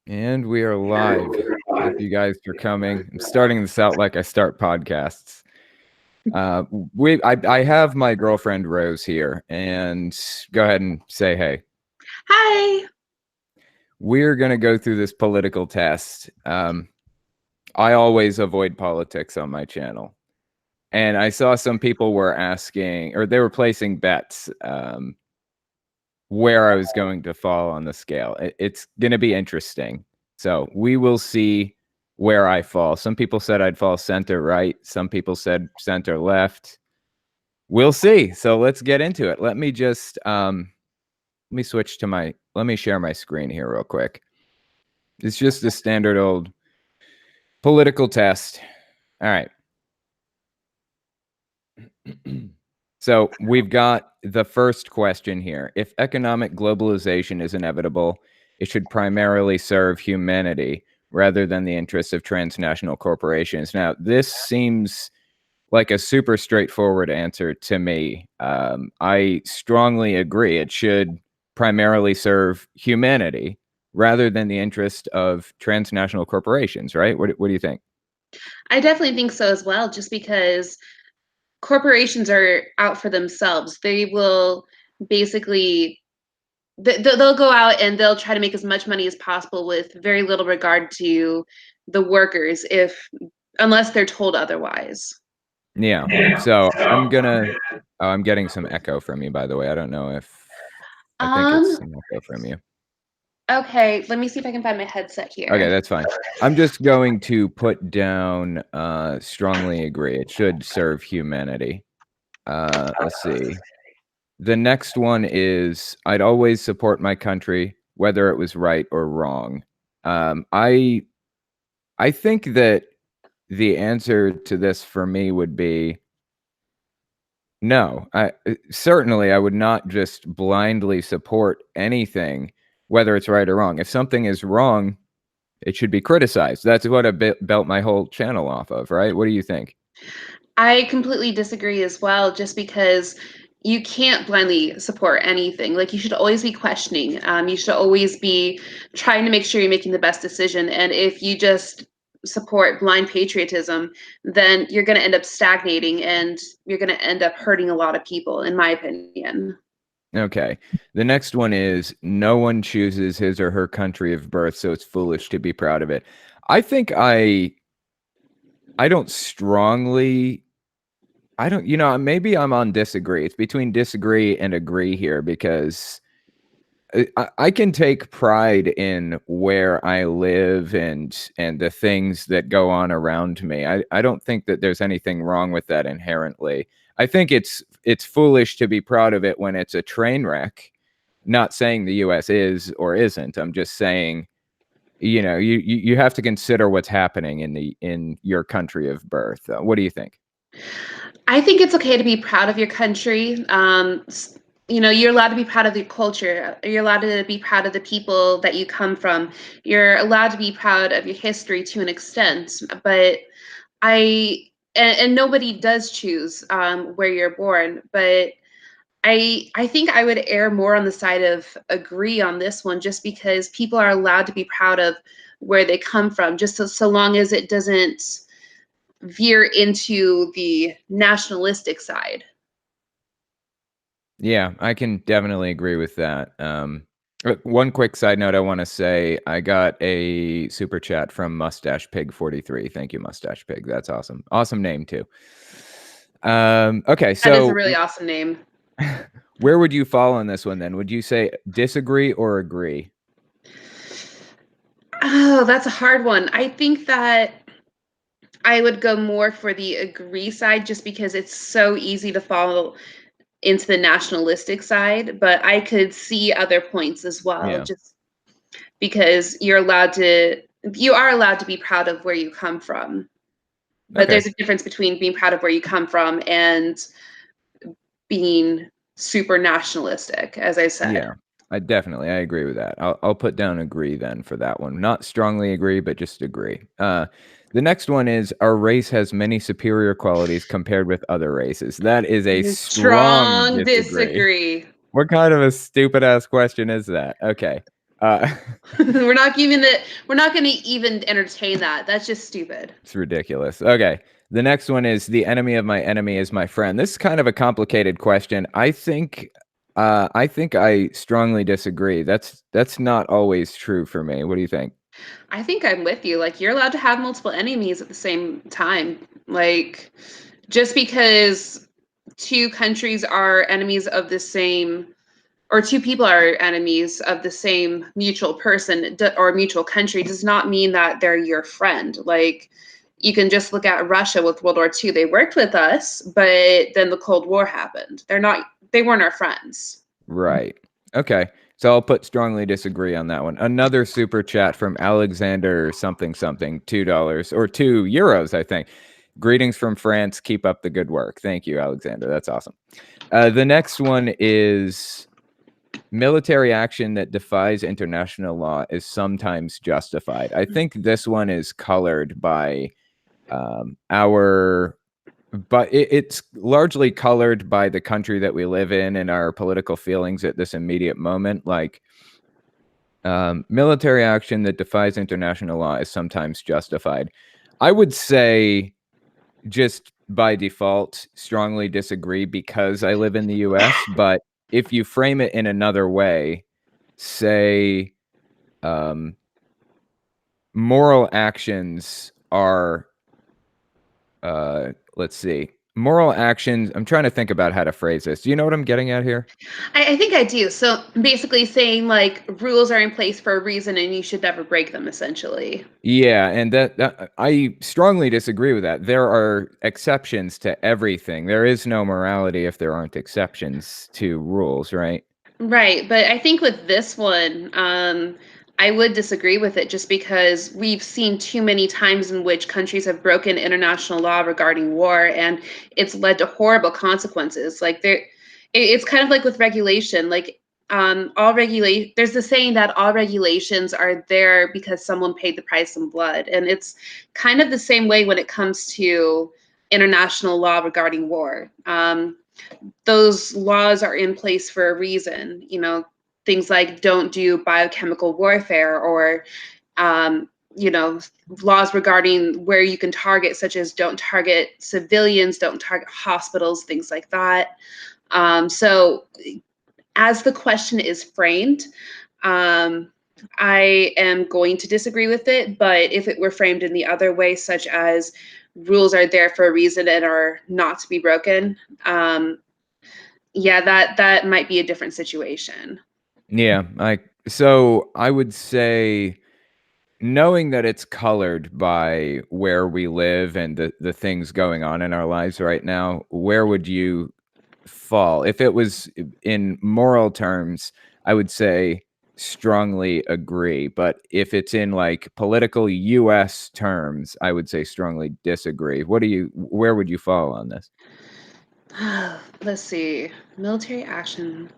And we are live. Thank you guys for coming. I'm starting this out like I start podcasts. I have my girlfriend Rose here, and go ahead and say hey. Hi. We're gonna go through this political test. I always avoid politics on my channel, and I saw some people were asking, or they were placing bets, where I was going to fall on the scale. It's gonna be interesting. So we will see where I fall. Some people said I'd fall center right. Some people said center left. We'll see. So let's get into it. Let me just let me switch to let me share my screen here real quick. It's just a standard old political test. All right. So we've got the first question here. If economic globalization is inevitable, it should primarily serve humanity rather than the interests of transnational corporations. Now, this seems like a super straightforward answer to me. I strongly agree. It should primarily serve humanity rather than the interest of transnational corporations, right? What do you think? I definitely think so as well, just because corporations are out for themselves. They will basically they'll go out and they'll try to make as much money as possible with very little regard to the workers, if unless they're told otherwise. Yeah. So I'm getting some echo from you, by the way. I don't know if I think it's Um, some echo from you. okay, let me see if I can find my headset Okay, here. that's fine. I'm just going to put down strongly agree. It should serve humanity. Let's see. The next one is I'd always support my country, whether it was right or wrong. I think that the answer to this for me would be no. Certainly I would not just blindly support anything, whether it's right or wrong. If something is wrong, it should be criticized. That's what I built my whole channel off of, right? What do you think? I completely disagree as well, just because you can't blindly support anything. Like, you should always be questioning. You should always be trying to make sure you're making the best decision. And if you just support blind patriotism, then you're going to end up stagnating and you're going to end up hurting a lot of people, in my opinion. Okay. The next one is no one chooses his or her country of birth, so it's foolish to be proud of it. I think I don't strongly I don't, maybe I'm on disagree. It's between disagree and agree here because I can take pride in where I live and the things that go on around me. I don't think that there's anything wrong with that inherently. I think it's foolish to be proud of it when it's a train wreck. Not saying the US is or isn't. I'm just saying, you have to consider what's happening in your country of birth. What do you think? I think it's okay to be proud of your country. You're allowed to be proud of your culture. You're allowed to be proud of the people that you come from. You're allowed to be proud of your history to an extent. But I and nobody does choose where you're born. But I think I would err more on the side of agree on this one, just because people are allowed to be proud of where they come from, just so long as it doesn't veer into the nationalistic side. Yeah, I can definitely agree with that. One quick side note I want to say, I got a super chat from Mustache Pig 43. Thank you, Mustache Pig. That's awesome. Awesome name too. Okay, That is a so really awesome name. where would you fall on this one then? Would you say disagree or agree? Oh, that's a hard one. I think that I would go more for the agree side, just because it's so easy to fall into the nationalistic side, but I could see other points as well, Yeah. just because you are allowed to be proud of where you come from. But Okay. there's a difference between being proud of where you come from and being super nationalistic, as I said. Yeah. I agree with that. I'll put down agree then for that one. Not strongly agree, but just agree. The next one is our race has many superior qualities compared with other races. That is a strong Strong disagree. disagree. What kind of a stupid ass question is that? Okay. Uh, We're not giving it. We're not going to even entertain that. That's just stupid. it's ridiculous. Okay. The next one is the enemy of my enemy is my friend. This is kind of a complicated question. I think I strongly disagree. That's not always true for me. What do you think? I think I'm with you. Like, you're allowed to have multiple enemies at the same time. Like, just because two countries are enemies of the same, or two people are enemies of the same mutual person or mutual country, does not mean that they're your friend. Like, you can just look at Russia with World War II. They worked with us, but then the Cold War happened. They weren't our friends. Right. Okay. So I'll put strongly disagree on that one. Another super chat from Alexander something something, $2 or €2, I think. Greetings from France. Keep up the good work. Thank you, Alexander. That's awesome. The next one is military action that defies international law is sometimes justified. I think this one is colored by our but it's largely colored by the country that we live in and our political feelings at this immediate moment. Like military action that defies international law is sometimes justified. I would say just by default strongly disagree because I live in the US, but if you frame it in another way, say moral actions are let's see. Moral actions. I'm trying to think about how to phrase this. Do you know what I'm getting at here? I think I do. So basically saying like rules are in place for a reason and you should never break them, essentially. Yeah, and that I strongly disagree with that. There are exceptions to everything. There is no morality if there aren't exceptions to rules, right? Right, but I think with this one, I would disagree with it just because we've seen too many times in which countries have broken international law regarding war, and it's led to horrible consequences. Like it's kind of like with regulation. Like there's the saying that all regulations are there because someone paid the price in blood, and it's kind of the same way when it comes to international law regarding war. Those laws are in place for a reason. Things like don't do biochemical warfare, or um, you know, laws regarding where you can target, such as don't target civilians, don't target hospitals, things like that. So, as the question is framed, um, I am going to disagree with it. But if it were framed in the other way, such as rules are there for a reason and are not to be broken, yeah, that might be a different situation. Yeah, I would say knowing that it's colored by where we live and the things going on in our lives right now, where would you fall? If it was in moral terms, I would say strongly agree. But if it's in like political US terms, I would say strongly disagree. Where would you fall on this? Let's see. Military action.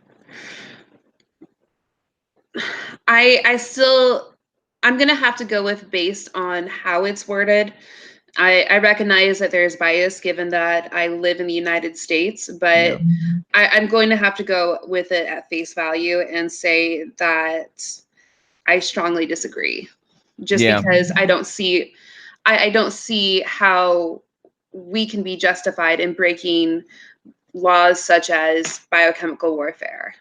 I'm gonna have to go with based on how it's worded. I recognize that there's bias given that I live in the United States, Yeah. but I'm going to have to go with it at face value and say that I strongly disagree. Just Yeah. because I don't see how we can be justified in breaking laws such as biochemical warfare.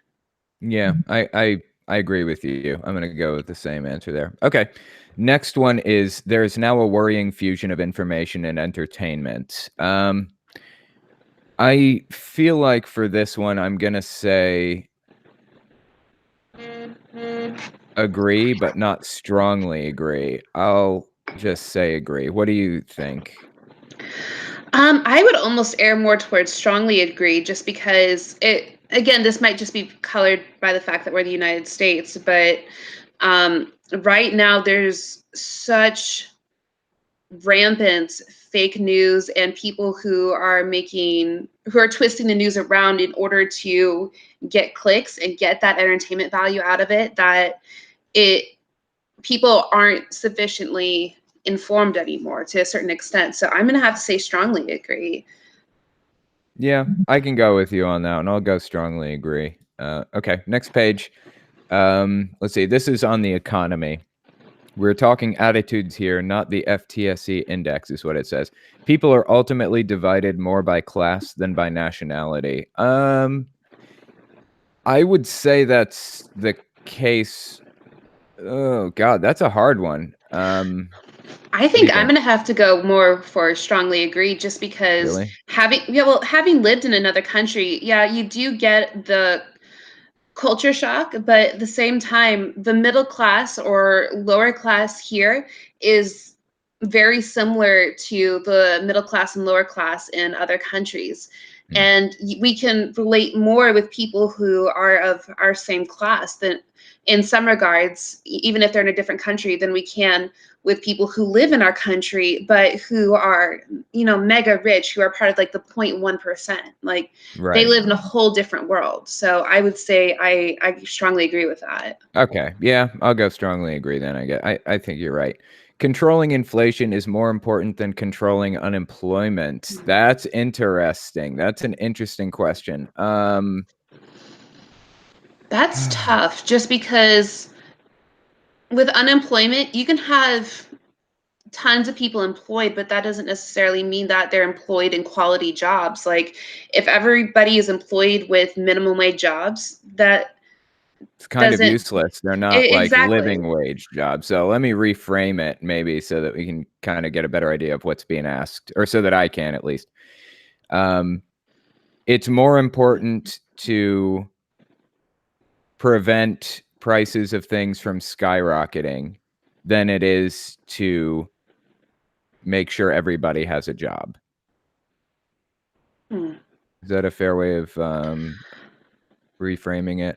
Yeah, I agree with you. I'm gonna go with the same answer there. Okay. Next one is there is now a worrying fusion of information and entertainment. I feel like for this one, I'm gonna say agree, but not strongly agree. I'll just say agree. What do you think? I would almost err more towards strongly agree, just because again, this might just be colored by the fact that we're the United States, but right now there's such rampant fake news and people who are twisting the news around in order to get clicks and get that entertainment value out of it, that it people aren't sufficiently informed anymore to a certain extent. So I'm going to have to say strongly agree. Yeah, I can go with you on that one. I'll go strongly agree. Okay, next page. Let's see. This is on the economy. We're talking attitudes here, not the FTSE index, is what it says. People are ultimately divided more by class than by nationality. I would say that's the case. Oh God, that's a hard one. I What do you think I'm think? gonna have to go more for strongly agree, just because Really? having lived in another country, yeah, you do get the culture shock, but at the same time, the middle class or lower class here is very similar to the middle class and lower class in other countries. Hmm. And we can relate more with people who are of our same class than in some regards, even if they're in a different country, than we can with people who live in our country, but who are, mega rich, who are part of like the 0.1%. Like they Right. live in a whole different world. So I would say I strongly agree with that. Okay. Yeah, I'll go strongly agree then. I think you're right. Controlling inflation is more important than controlling unemployment. That's interesting. That's an interesting question. That's tough just because with unemployment, you can have tons of people employed, but that doesn't necessarily mean that they're employed in quality jobs. Like if everybody is employed with minimum wage jobs, that It's kind of doesn't useless. They're not like exactly. living wage jobs. So let me reframe it maybe so that we can kind of get a better idea of what's being asked, or so that I can at least. Um, it's more important to prevent prices of things from skyrocketing than it is to make sure everybody has a job. Hmm. Is that a fair way of reframing it?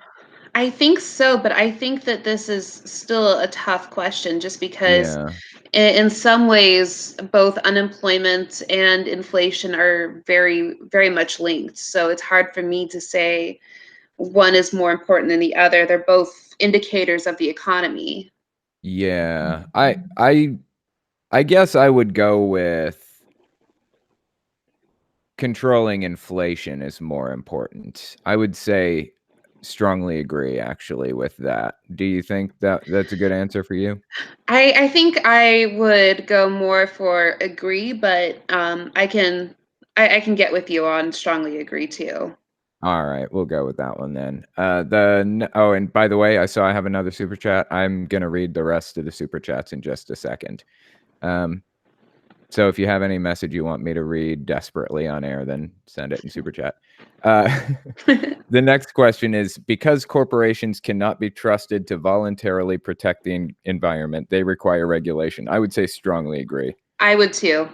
I think so, but I think that this is still a tough question just because Yeah. in some ways both unemployment and inflation are very very much linked. So it's hard for me to say one is more important than the other. They're both indicators of the economy. Yeah. I guess I would go with controlling inflation is more important. I would say strongly agree actually with that. Do you think that that's a good answer for you? I think I would go more for agree, but I can get with you on strongly agree too. All right, we'll go with that one then. Oh, and by the way, I saw I have another super chat. I'm gonna read the rest of the super chats in just a second. Um, so if you have any message you want me to read desperately on air, then send it in super chat. Uh, the next question is, because corporations cannot be trusted to voluntarily protect the environment, they require regulation. I would say strongly agree. I would too.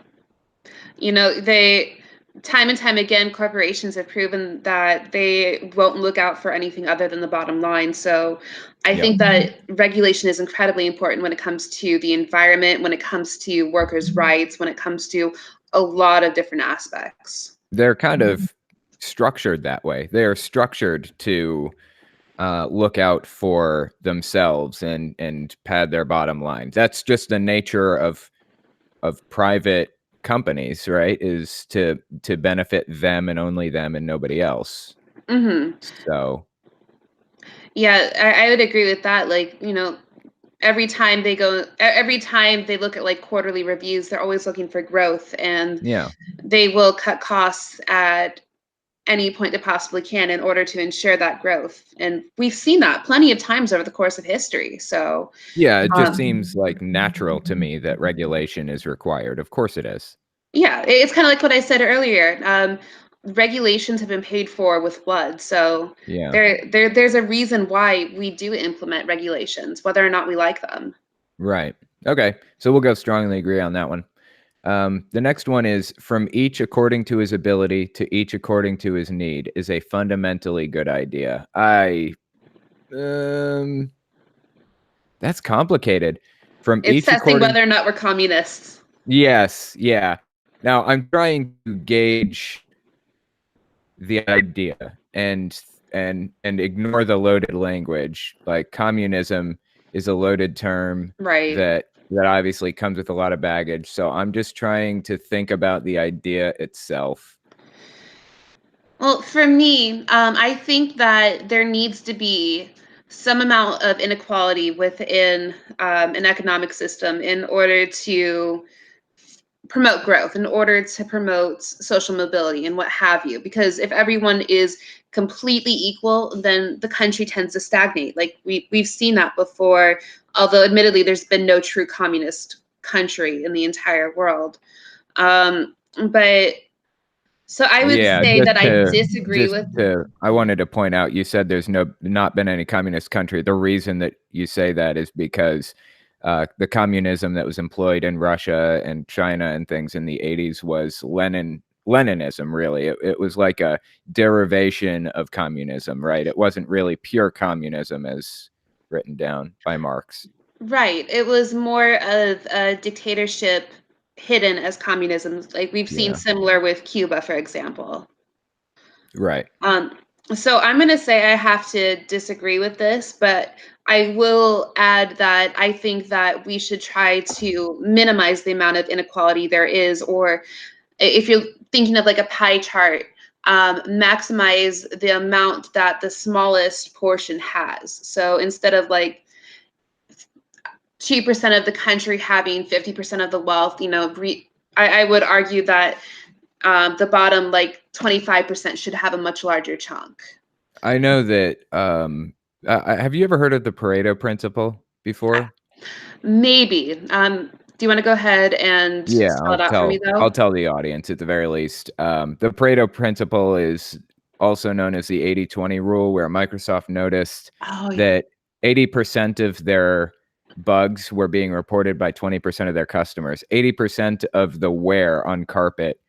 They time and time again, corporations have proven that they won't look out for anything other than the bottom line. So I Yep. think that regulation is incredibly important when it comes to the environment, when it comes to workers' rights, when it comes to a lot of different aspects. They're kind of structured that way. They are structured to look out for themselves and pad their bottom line. That's just the nature of private companies, right? Is to benefit them and only them and nobody else. Hmm. So Yeah, I would agree with that. Like, every time they look at like quarterly reviews, they're always looking for growth and yeah, they will cut costs at any point they possibly can in order to ensure that growth. And we've seen that plenty of times over the course of history. So, yeah. It just um, seems like natural to me that regulation is required. Of course, it is. yeah, it's kind of like what I said earlier. Regulations have been paid for with blood. So Yeah, there's a reason why we do implement regulations, whether or not we like them. right. Okay, so we'll go strongly agree on that one. The next one is, from each according to his ability to each according to his need is a fundamentally good idea. Um, that's complicated. From It's each testing according, whether or not we're communists. yes, yeah. Now I'm trying to gauge the idea and ignore the loaded language. Like communism is a loaded term Right. that obviously comes with a lot of baggage. So I'm just trying to think about the idea itself. Well, for me, I think that there needs to be some amount of inequality within an economic system in order to promote growth, in order to promote social mobility and what have you. Because if everyone is completely equal, then the country tends to stagnate. Like we've seen that before, although admittedly there's been no true communist country in the entire world. But so I would Yeah, say that I disagree just with. to I wanted to point out, you said there's not been any communist country. The reason that you say that is because the communism that was employed in Russia and China and things in the 80s was Leninism, really. It was like a derivation of communism, right? It wasn't really pure communism as written down by Marx. Right. It was more of a dictatorship hidden as communism. Like we've seen Yeah, similar with Cuba, for example. right. Um, so I'm going to say I have to disagree with this, but I will add that I think that we should try to minimize the amount of inequality there is, or if you're thinking of like a pie chart, maximize the amount that the smallest portion has. So instead of like 2% of the country having 50% of the wealth, I would argue that the bottom like 25% should have a much larger chunk. I know that have you ever heard of the Pareto principle before? Maybe. Do you want to go ahead and Yeah, spell it out for me, I'll though? tell the audience at the very least. The Pareto principle is also known as the 80/20 rule, where Microsoft noticed Oh, yeah. that 80% of their bugs were being reported by 20% of their customers. 80% of the wear on carpet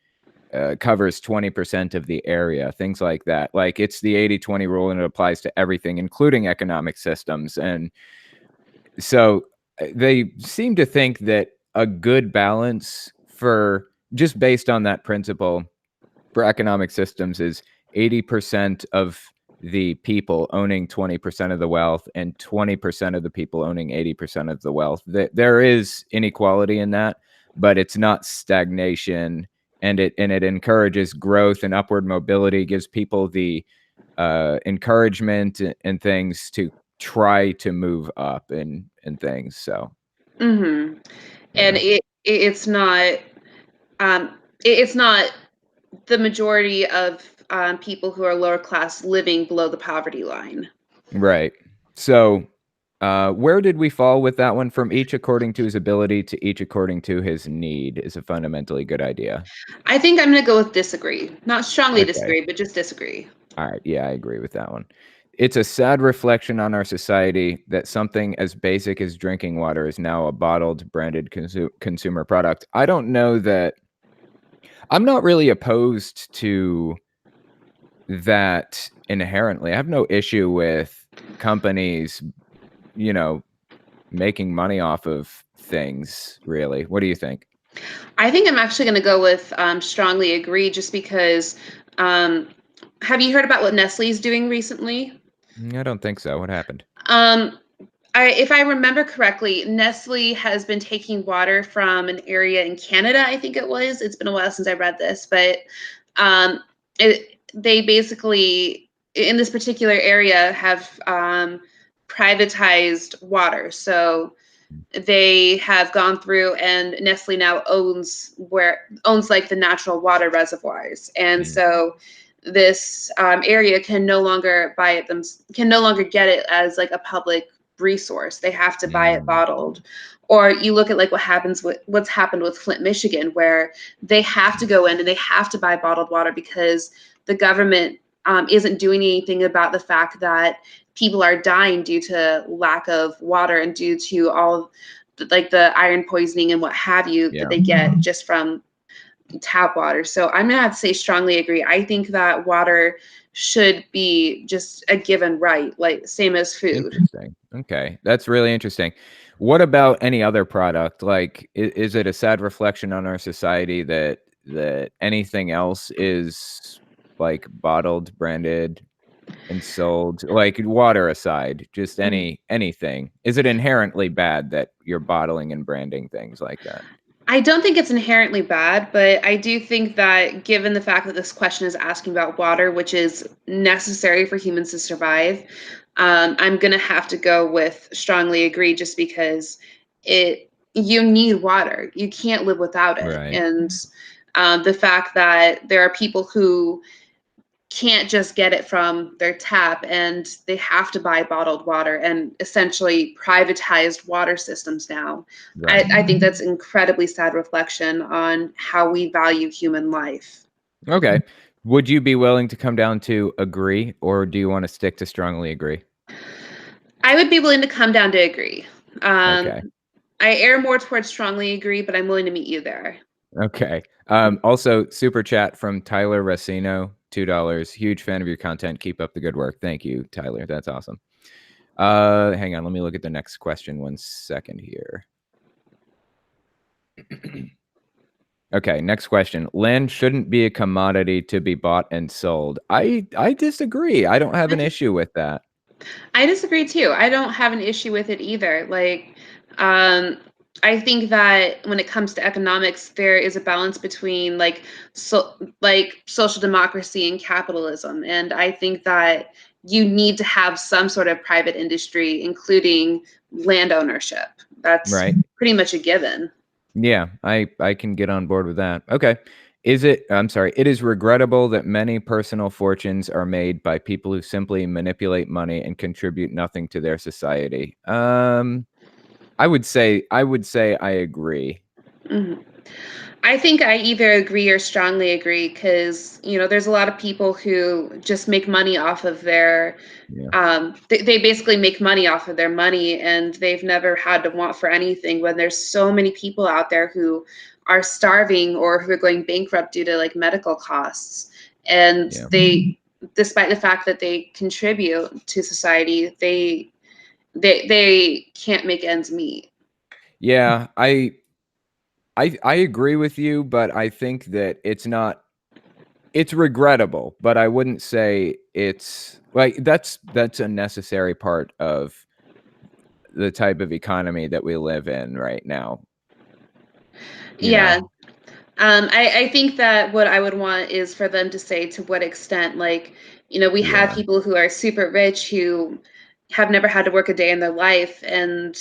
covers 20% of the area, things like that. Like it's the 80/20 rule and it applies to everything, including economic systems. And so they seem to think that a good balance for just based on that principle for economic systems is 80% of the people owning 20% of the wealth and 20% of the people owning 80% of the wealth. There is inequality in that, but it's not stagnation, and it encourages growth and upward mobility, gives people the encouragement and things to try to move up and things. So, Mhm. And yeah. it's not the majority of people who are lower class living below the poverty line. Right. So, where did we fall with that one? From each according to his ability to each according to his need is a fundamentally good idea. I think I'm going to go with disagree. Not strongly Okay. disagree, but just disagree. All right. Yeah, I agree with that one. It's a sad reflection on our society that something as basic as drinking water is now a bottled, branded consumer product. I don't know that I'm not really opposed to that inherently. I have no issue with companies, you know, making money off of things, really. What do you think? I think I'm actually going to go with strongly agree just because. Um, have you heard about what Nestle is doing recently? I don't think so. What happened? Um, if I remember correctly, Nestle has been taking water from an area in Canada, I think it was. It's been a while since I read this, but they basically, in this particular area, have privatized water. So they have gone through, and Nestle now owns like the natural water reservoirs, and Mm, so this area can no longer buy it them can no longer get it as like a public resource. They have to buy it mm, bottled. Or you look at like what's happened with Flint, Michigan, where they have to go in and they have to buy bottled water because the government isn't doing anything about the fact that people are dying due to lack of water and due to all like the iron poisoning and what have you that yeah, they get just from tap water. So I'm gonna have to say strongly agree. I think that water should be just a given right, like same as food. interesting. Okay, that's really interesting. What about any other product? Like, is it a sad reflection on our society that anything else is like bottled, branded, and sold? Like water aside, just Mm. anything. Is it inherently bad that you're bottling and branding things like that? I don't think it's inherently bad, but I do think that given the fact that this question is asking about water, which is necessary for humans to survive, I'm gonna have to go with strongly agree just because you need water. You can't live without it. Right. And the fact that there are people who can't just get it from their tap and they have to buy bottled water and essentially privatized water systems now. Right. I think that's incredibly sad reflection on how we value human life. Okay. Would you be willing to come down to agree, or do you want to stick to strongly agree? I would be willing to come down to agree. Okay. I err more towards strongly agree, but I'm willing to meet you there. Okay. Also, super chat from Tyler Racino, $2. Huge fan of your content. Keep up the good work. Thank you, Tyler. That's awesome. Hang on. Let me look at the next question 1 second here. Okay, next question. Land shouldn't be a commodity to be bought and sold. I disagree. I don't have I an issue with that. I disagree too. I don't have an issue with it either. Um, I think that when it comes to economics, there is a balance between like social democracy and capitalism, and I think that you need to have some sort of private industry, including land ownership. That's Right. pretty much a given. Yeah, I can get on board with that. Okay. I'm sorry. It is regrettable that many personal fortunes are made by people who simply manipulate money and contribute nothing to their society. I would say I agree. Mhm. I think I either agree or strongly agree because, there's a lot of people who just make money off of Yeah. they basically make money off of their money and they've never had to want for anything when there's so many people out there who are starving or who are going bankrupt due to like medical costs. And Yeah. despite the fact that they contribute to society, they can't make ends meet. Yeah, I agree with you, but I think that it's regrettable, but I wouldn't say it's like that's a necessary part of the type of economy that we live in right now, you Yeah. know? I think that what I would want is for them to say to what extent, like, we have Yeah. people who are super rich who have never had to work a day in their life. And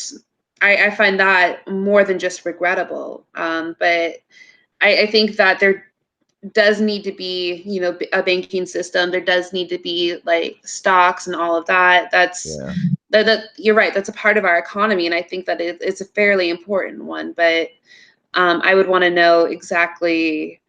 I find that more than just regrettable. But I think that there does need to be, a banking system. There does need to be like stocks and all of that. Yeah. That you're right. That's a part of our economy. And I think that it's a fairly important one. But I would want to know exactly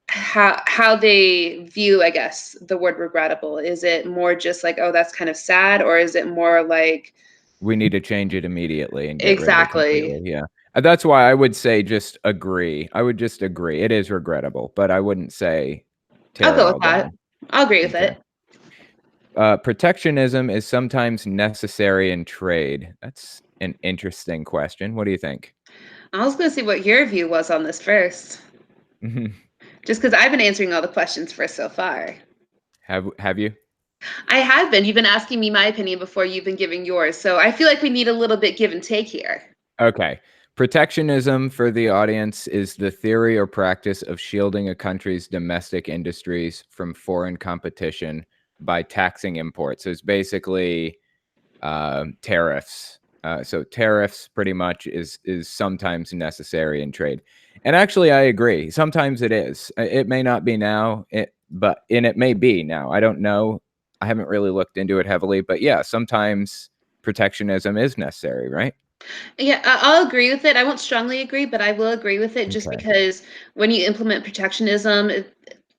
how they view, I guess, the word regrettable. Is it more just like, oh, that's kind of sad, or is it more like We need to change it immediately and get rid of it exactly? completely, yeah. That's why I would say just agree. I would just agree. It is regrettable, but I wouldn't say I'll tear it go with all that. down. I'll agree with Okay. it. Protectionism is sometimes necessary in trade. That's an interesting question. What do you think? I was going to see what your view was on this first, just because I've been answering all the questions for so far. Have you? I have been. You've been asking me my opinion before you've been giving yours, so I feel like we need a little bit give and take here. Okay. Protectionism for the audience is the theory or practice of shielding a country's domestic industries from foreign competition by taxing imports. So it's basically tariffs. So tariffs pretty much is sometimes necessary in trade. And actually, I agree. Sometimes it is. It may not be now, but it may be now. I don't know. I haven't really looked into it heavily, but yeah, sometimes protectionism is necessary, right? Yeah, I'll agree with it. I won't strongly agree, but I will agree with it just Okay. because when you implement protectionism,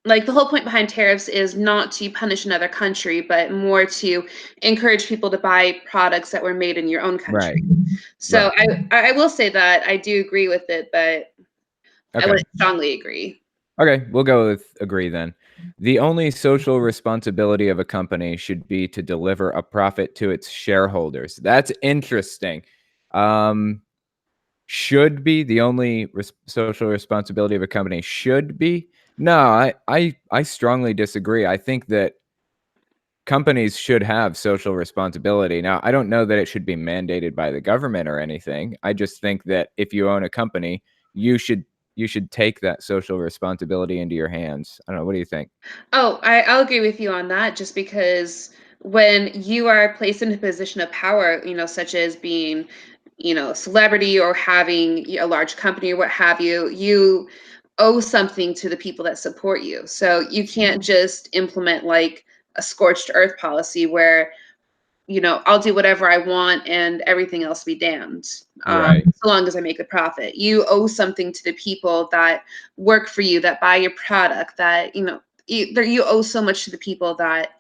like the whole point behind tariffs is not to punish another country, but more to encourage people to buy products that were made in your own Right. country. So Right. I will say that I do agree with it, but I Okay. wouldn't strongly agree. Okay, we'll go with agree then. The only social responsibility of a company should be to deliver a profit to its shareholders. That's interesting. Um, should be the only social responsibility of a company should be. No, I strongly disagree. I think that companies should have social responsibility. Now, I don't know that it should be mandated by the government or anything. I just think that if you own a company, you should you should take that social responsibility into your hands. I don't know. What do you think? Oh, I'll agree with you on that just because when you are placed in a position of power, such as being, a celebrity or having a large company or what have you, you owe something to the people that support you. So you can't just implement like a scorched earth policy where, I'll do whatever I want and everything else be damned. Right. So long as I make a profit. You owe something to the people that work for you, that buy your product, that, you owe so much to the people that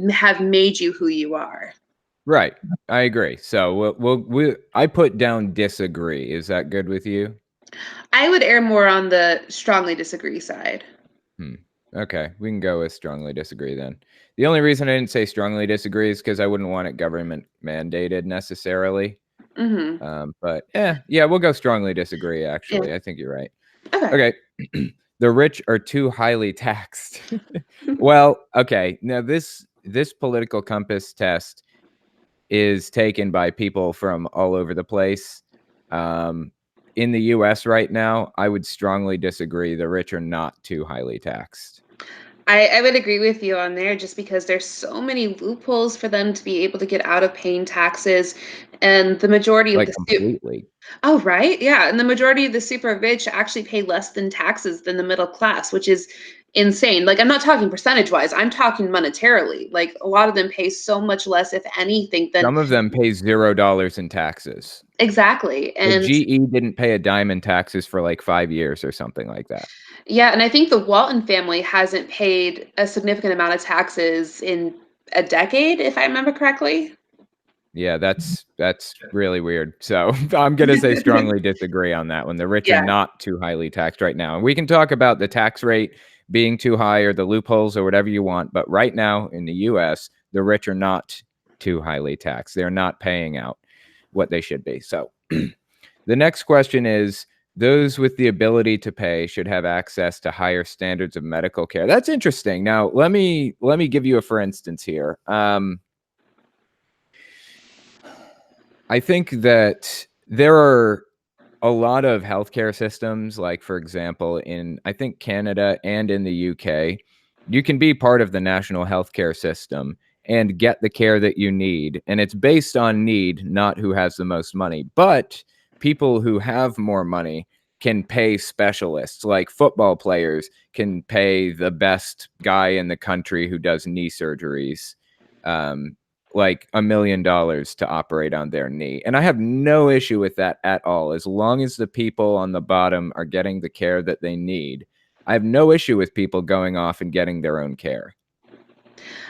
have made you who you are. Right. I agree. So I put down disagree. Is that good with you? I would err more on the strongly disagree side. Hmm. Okay, we can go with strongly disagree then. The only reason I didn't say strongly disagree is because I wouldn't want it government mandated necessarily. Hmm. But yeah, we'll go strongly disagree. Yeah. Actually, I think you're right. Okay. Okay, the rich are too highly taxed. Well, okay, now this political compass test is taken by people from all over the place. Um, in the U.S. right now, I would strongly disagree. The rich are not too highly taxed. I would agree with you on there just because there's so many loopholes for them to be able to get out of paying taxes. And the majority of Like, the completely. oh, right. Yeah. And the majority of the super rich actually pay less than taxes than the middle class, which is insane. Like, I'm not talking percentage wise, I'm talking monetarily. Like, a lot of them pay so much less, if anything, than Some of them pay $0 in taxes. exactly. Like, And GE didn't pay a dime in taxes for, like, 5 years or something like that. yeah, and I think the Walton family hasn't paid a significant amount of taxes in a decade, if I remember correctly. Yeah, that's really weird. So, I'm gonna say strongly disagree on that one. The rich are Yeah. not too highly taxed right now, and we can talk about the tax rate being too high or the loopholes or whatever you want, but right now in the US, the rich are not too highly taxed. They're not paying out what they should be. So, the next question is, those with the ability to pay should have access to higher standards of medical care. That's interesting. Now, let me give you a for instance here. I think that there are a lot of healthcare systems, like, for example, in I think Canada and in the UK, you can be part of the national healthcare system and get the care that you need, and it's based on need, not who has the most money. But people who have more money can pay specialists, like football players can pay the best guy in the country who does knee surgeries. Um, like $1 million to operate on their knee. And I have no issue with that at all. As long as the people on the bottom are getting the care that they need, I have no issue with people going off and getting their own care.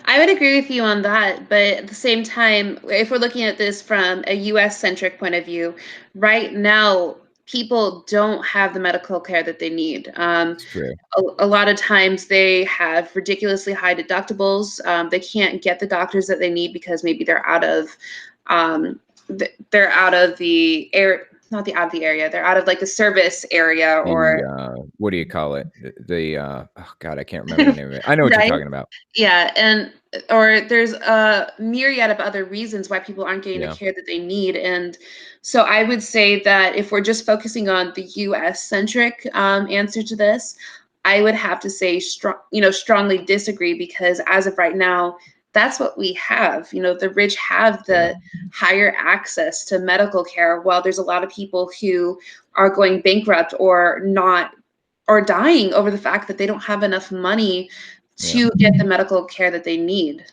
I would agree with you on that, but at the same time, if we're looking at this from a US centric point of view, right now, people don't have the medical care that they need. It's true. A lot of times they have ridiculously high deductibles. They can't get the doctors that they need because maybe um, they're out of the air, not the out of the area. They're out of like the service area or What do you call it? Oh God, I can't remember the name of it. I know what you're right. talking about. Yeah, and or there's a myriad of other reasons why people aren't getting the Yeah. care that they need. And so I would say that if we're just focusing on the US centric answer to this, I would have to say strongly disagree because as of right now, that's what we have. The rich have Yeah. the higher access to medical care, while there's a lot of people who are going bankrupt or not or dying over the fact that they don't have enough money Yeah. to get the medical care that they need.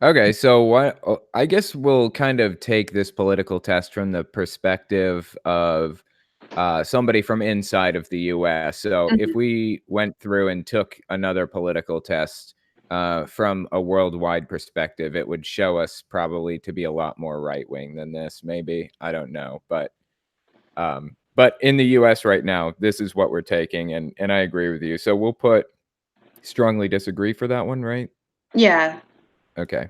Okay, so I guess we'll kind of take this political test from the perspective of somebody from inside of the US. So if Mhm. we went through and took another political test from a worldwide perspective, it would show us probably to be a lot more right wing than this. Maybe, I don't know, but in the US right now, this is what we're taking, and I agree with you. So we'll put strongly disagree for that one, right? Yeah. Okay.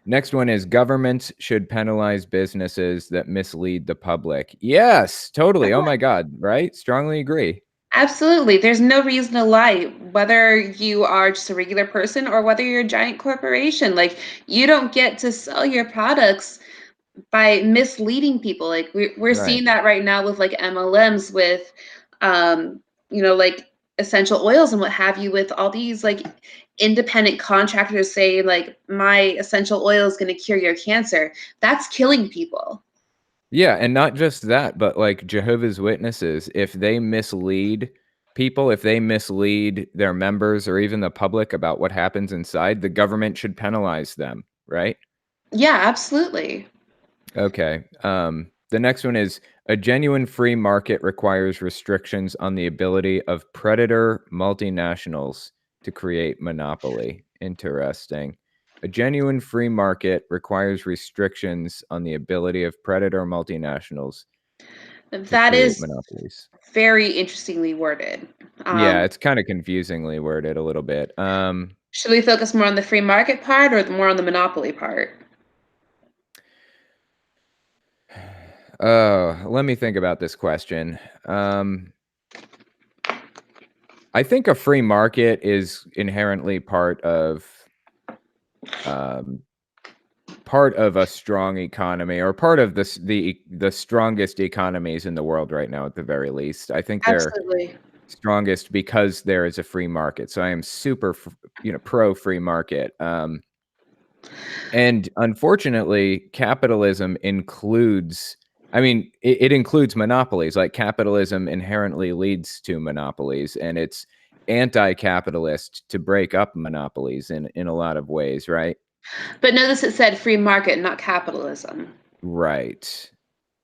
Next one is governments should penalize businesses that mislead the public. Yes, totally. Oh my God, right? Strongly agree. Absolutely. There's no reason to lie, whether you are just a regular person or whether you're a giant corporation. Like, you don't get to sell your products by misleading people. Like, we're Right. seeing that right now with like MLMs, with, like essential oils and what have you, with all these like independent contractors say like my essential oil is going to cure your cancer, that's killing people. Yeah, and not just that, but like Jehovah's Witnesses, if they mislead people, if they mislead their members or even the public about what happens inside, the government should penalize them, right? Yeah, absolutely. Okay. The next one is a genuine free market requires restrictions on the ability of predator multinationals to create monopoly. Interesting. A genuine free market requires restrictions on the ability of predator multinationals to That create is monopolies. very interestingly worded. Yeah, Um, it's kind of confusingly worded a little bit. should we focus more on the free market part or more on the monopoly part? Let me think about this question. I think a free market is inherently um, part of a strong economy, or part of the strongest economies in the world right now, at the very least. I think they're Absolutely. strongest because there is a free market. So I am super, pro free market. And unfortunately, capitalism includes, I mean, it includes monopolies. Like capitalism inherently leads to monopolies, and it's anti-capitalist to break up monopolies in a lot of ways, right? But notice it said free market, not capitalism. Right.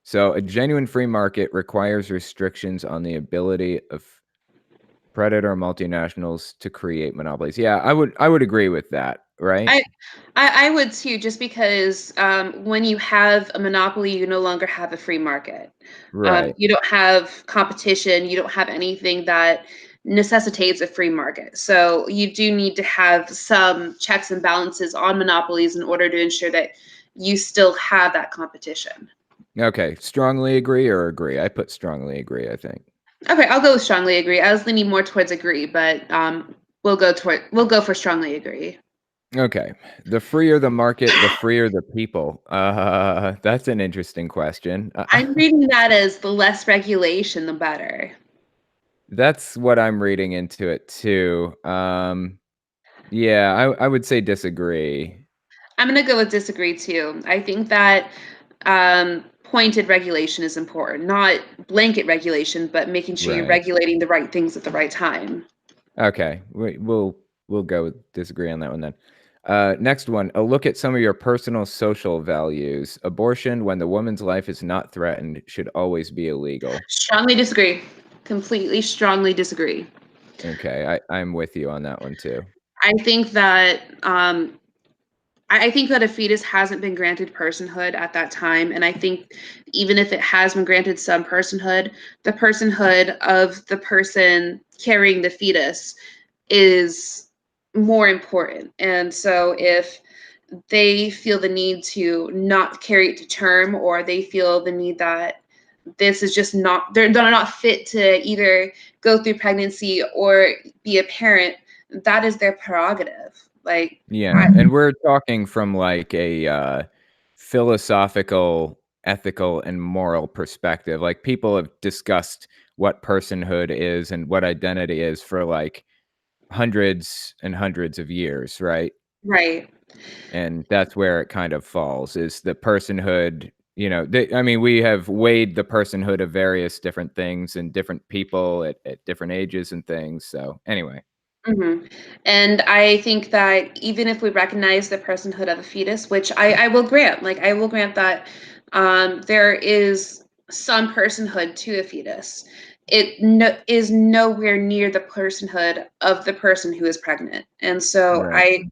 So a genuine free market requires restrictions on the ability of predator multinationals to create monopolies. Yeah, I would agree with that, right? I, I would too, just because when you have a monopoly, you no longer have a free market. Right. You don't have competition. You don't have anything that necessitates a free market. So you do need to have some checks and balances on monopolies in order to ensure that you still have that competition. Okay, strongly agree or agree? I put strongly agree, I think. Okay, I'll go with strongly agree. I was leaning more towards agree, but we'll go for strongly agree. Okay. The freer the market, the freer the people. That's an interesting question. I'm reading that as the less regulation, the better. That's what I'm reading into it too. Yeah, I would say disagree. I'm going to go with disagree too. I think that pointed regulation is important, not blanket regulation, but making sure you're Right. regulating the right things at the right time. Okay. We'll go with disagree on that one then. Next one, a look at some of your personal social values. Abortion, when the woman's life is not threatened, should always be illegal. Strongly disagree. Completely strongly disagree. Okay, I'm with you on that one too. I think that I think that a fetus hasn't been granted personhood at that time. And I think even if it has been granted some personhood, the personhood of the person carrying the fetus is more important. And so if they feel the need to not carry it to term, or they feel the need that this is just not, they're not fit to either go through pregnancy or be a parent, that is their prerogative. Like, Yeah, and we're talking from like a philosophical, ethical, and moral perspective. Like people have discussed what personhood is and what identity is for like hundreds and hundreds of years, right? right. And that's where it kind of falls is the personhood. I mean, we have weighed the personhood of various different things and different people at different ages and things. So anyway, Mhm. And I think that even if we recognize the personhood of a fetus, which I will grant, like I will grant that there is some personhood to a fetus, it is nowhere near the personhood of the person who is pregnant. And so right.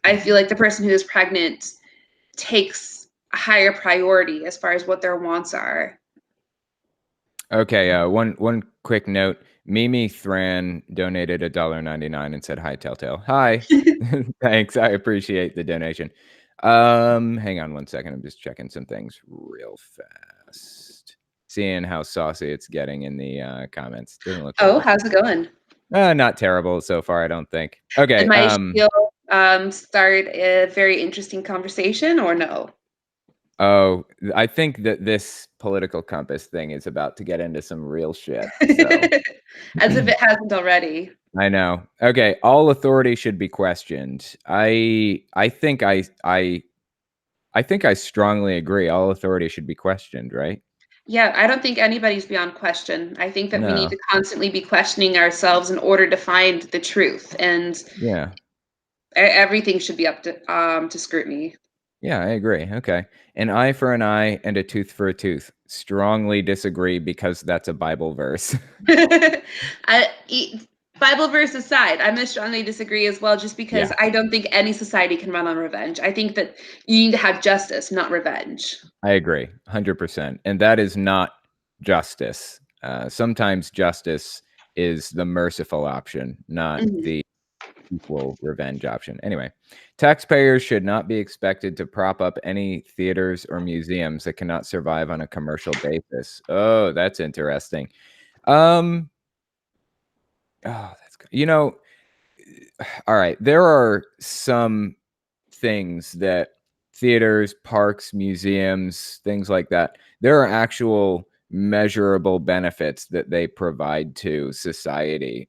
I feel like the person who is pregnant takes a higher priority as far as what their wants are. Okay, one quick note. Mimi Thran donated $1.99 and said, "Hi, Telltale." Hi. Thanks. I appreciate the donation. Hang on one second. I'm just checking some things real fast. Seeing how saucy it's getting in the comments. Doesn't look too Oh, bad. how's it going? Not terrible so far, I don't think. Did Okay, my spiel start a very interesting conversation or no? oh, I think that this political compass thing is about to get into some real shit. So As if it hasn't already. I know. Okay, all authority should be questioned. I think I strongly agree. All authority should be questioned, right? Yeah, I don't think anybody's beyond question. I think that we need No. to constantly be questioning ourselves in order to find the truth, and Yeah. everything should be up to scrutiny. Yeah, I agree. Okay. An eye for an eye and a tooth for a tooth. Strongly disagree because that's a Bible verse. I, Bible verse aside, I'm gonna strongly disagree as well, just because Yeah, I don't think any society can run on revenge. I think that you need to have justice, not revenge. I agree. 100%. And that is not justice. Sometimes justice is the merciful option, not Mhm. the equal revenge option. Anyway, taxpayers should not be expected to prop up any theaters or museums that cannot survive on a commercial basis. Oh, that's interesting. Um, oh, that's good. All right, there are some things that theaters, parks, museums, things like that, there are actual measurable benefits that they provide to society.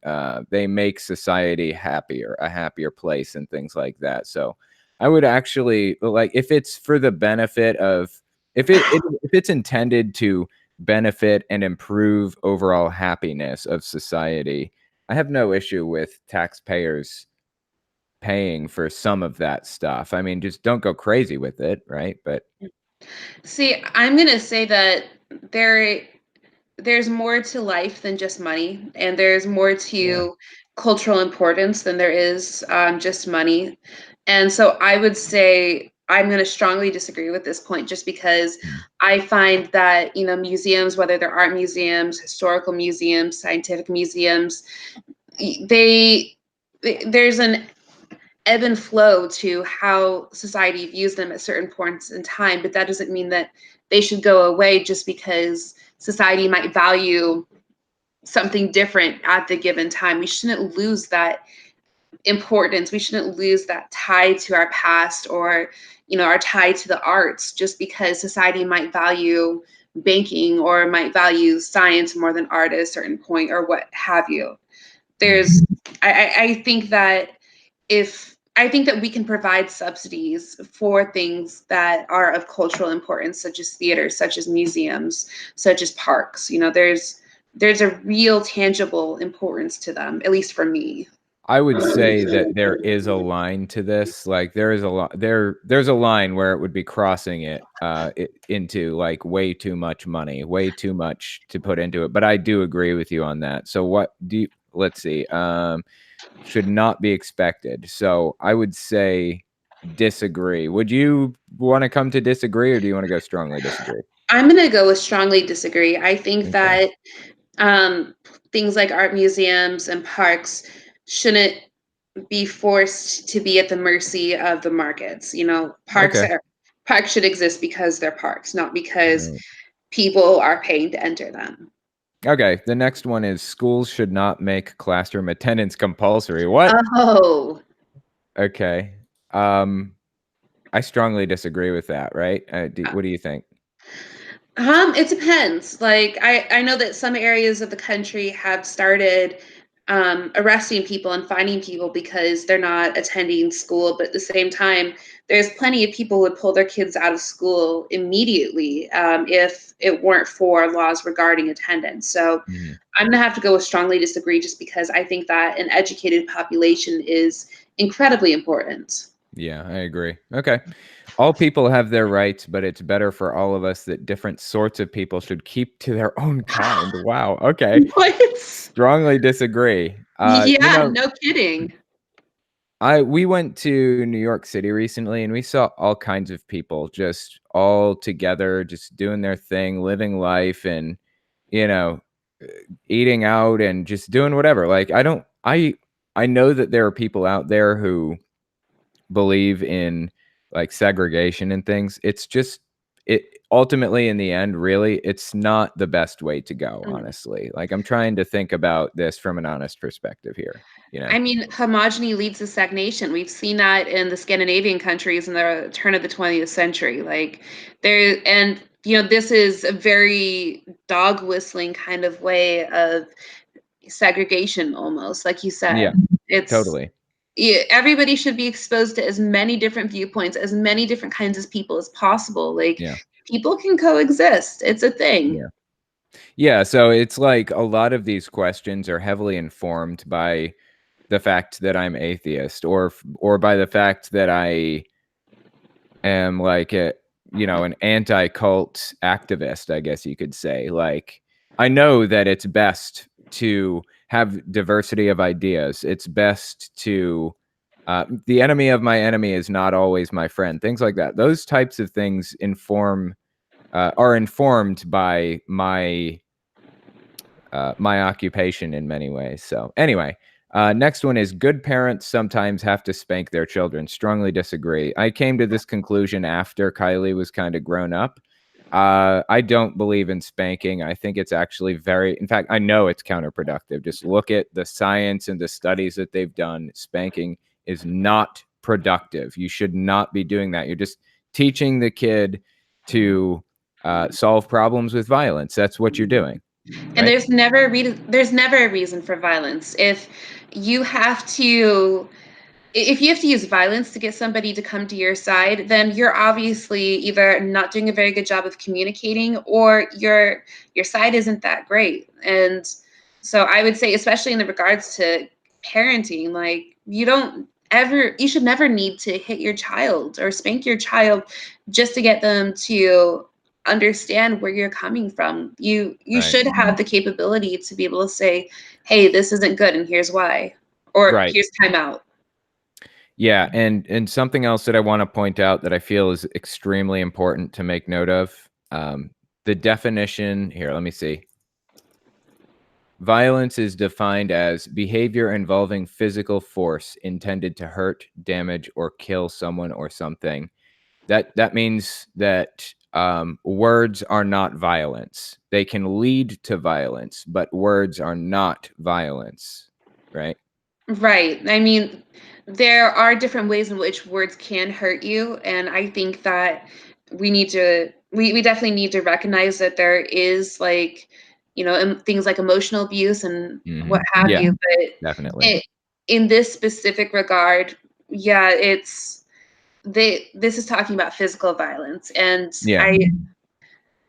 They make society happier, a happier place, and things like that. So I would actually like if it's for the benefit of if it's intended to benefit and improve overall happiness of society, I have no issue with taxpayers paying for some of that stuff. I mean, just don't go crazy with it, right? But See, I'm gonna say that there there's more to life than just money, and there's more yeah. to cultural importance than there is just money. And so I would say I'm going to strongly disagree with this point, just because Mm. I find that, museums, whether they're art museums, historical museums, scientific museums, they there's an ebb and flow to how society views them at certain points in time, but that doesn't mean that they should go away just because society might value something different at the given time. We shouldn't lose that importance. We shouldn't lose that tie to our past, or, our tie to the arts, just because society might value banking or might value science more than art at a certain point, or what have you. Mm. There's, I think that if I think that we can provide subsidies for things that are of cultural importance, such as theaters, such as museums, such as parks. There's a real tangible importance to them, at least for me. I would say that there is a line to this. Like there is a lot there's a line where it would be crossing into like way too much money, way too much to put into it. But I do agree with you on that. So what do you let's see. Should not be expected. So I would say disagree. Would you want to come to disagree or do you want to go strongly disagree? I'm going to go with strongly disagree. I think Okay. that um, things like art museums and parks shouldn't be forced to be at the mercy of the markets. Okay. Parks should exist because they're parks, not because Right. people are paying to enter them. Okay, the next one is schools should not make classroom attendance compulsory. What? Oh, Okay. Um, I strongly disagree with that, right? What do you think? it depends. Like I know that some areas of the country have started arresting people and finding people because they're not attending school, but at the same time, there's plenty of people who would pull their kids out of school immediately if it weren't for laws regarding attendance. So Mhm. I'm gonna have to go with strongly disagree, just because I think that an educated population is incredibly important. Yeah, I agree. Okay. All people have their rights, but it's better for all of us that different sorts of people should keep to their own kind. Wow. Okay. What? Strongly disagree. Yeah, no kidding. I we went to New York City recently and we saw all kinds of people just all together, just doing their thing, living life and, you know, uh, eating out and just doing whatever. Like I know that there are people out there who believe in like segregation and things. It's just it ultimately in the end, really, it's not the best way to go, Mm. honestly. Like I'm trying to think about this from an honest perspective here, you know. I mean, homogeny leads to stagnation. We've seen that in the Scandinavian countries in the turn of the 20th century. Like there, and this is a very dog whistling kind of way of segregation almost, like you Yeah, said. It's totally. yeah, everybody should be exposed to as many different viewpoints, as many different kinds of people as possible. Like Yeah. people can coexist. It's a thing. Yeah. Yeah, so it's like a lot of these questions are heavily informed by the fact that I'm atheist, or by the fact that I am like an anti-cult activist, I guess you could say. Like, I know that it's best to have diversity of ideas. It's best to the enemy of my enemy is not always my friend. Things like that. Those types of things are informed by my occupation in many ways. So anyway, next one is good parents sometimes have to spank their children. Strongly disagree. I came to this conclusion after Kylie was kind of grown up. I don't believe in spanking. I think it's actually in fact, I know it's counterproductive. Just look at the science and the studies that they've done. Spanking is not productive. You should not be doing that. You're just teaching the kid to solve problems with violence. That's what you're doing, And right? there's never a reason for violence. You have to if you have to use violence to get somebody to come to your side, then you're obviously either not doing a very good job of communicating, or your side isn't that great. And so I would say, especially in the regards to parenting, like you should never need to hit your child or spank your child just to get them to understand where you're coming from. You Right. should have the capability to be able to say, hey, this isn't good and here's why, or Right. here's timeout. Yeah, and something else that I wanna point out that I feel is extremely important to make note of, the definition here, let me see. Violence is defined as behavior involving physical force intended to hurt, damage, or kill someone or something. That means that, words are not violence. They can lead to violence, but words are not violence, right? Right. I mean, there are different ways in which words can hurt you, and I think that we definitely need to recognize that there is, like, things like emotional abuse and what Mhm. have Yeah, you. But definitely. it, in this specific regard, yeah, this is talking about physical violence, and Yeah.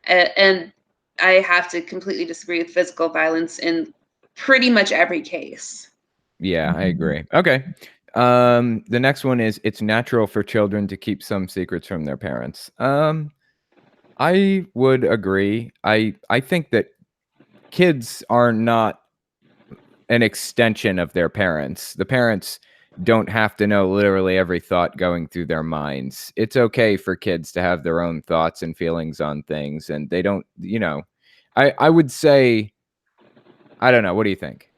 and I have to completely disagree with physical violence in pretty much every case. Yeah, I agree. Okay. The next one is it's natural for children to keep some secrets from their parents. I would agree. I think that kids are not an extension of their parents. The parents don't have to know literally every thought going through their minds. It's okay for kids to have their own thoughts and feelings on things, and they don't, I would say, I don't know. What do you think?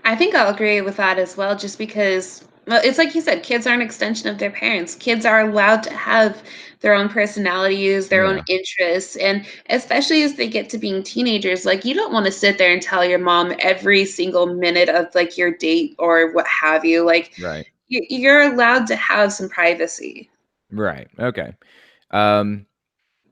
I think I'll agree with that as well, just because, well, it's like you said, kids are an extension of their parents. Kids are allowed to have their own personalities, their own Yeah, interests, and especially as they get to being teenagers, like you don't want to sit there and tell your mom every single minute of like your date or what have you. Like right. you're allowed to have some privacy. Right. Okay. Um,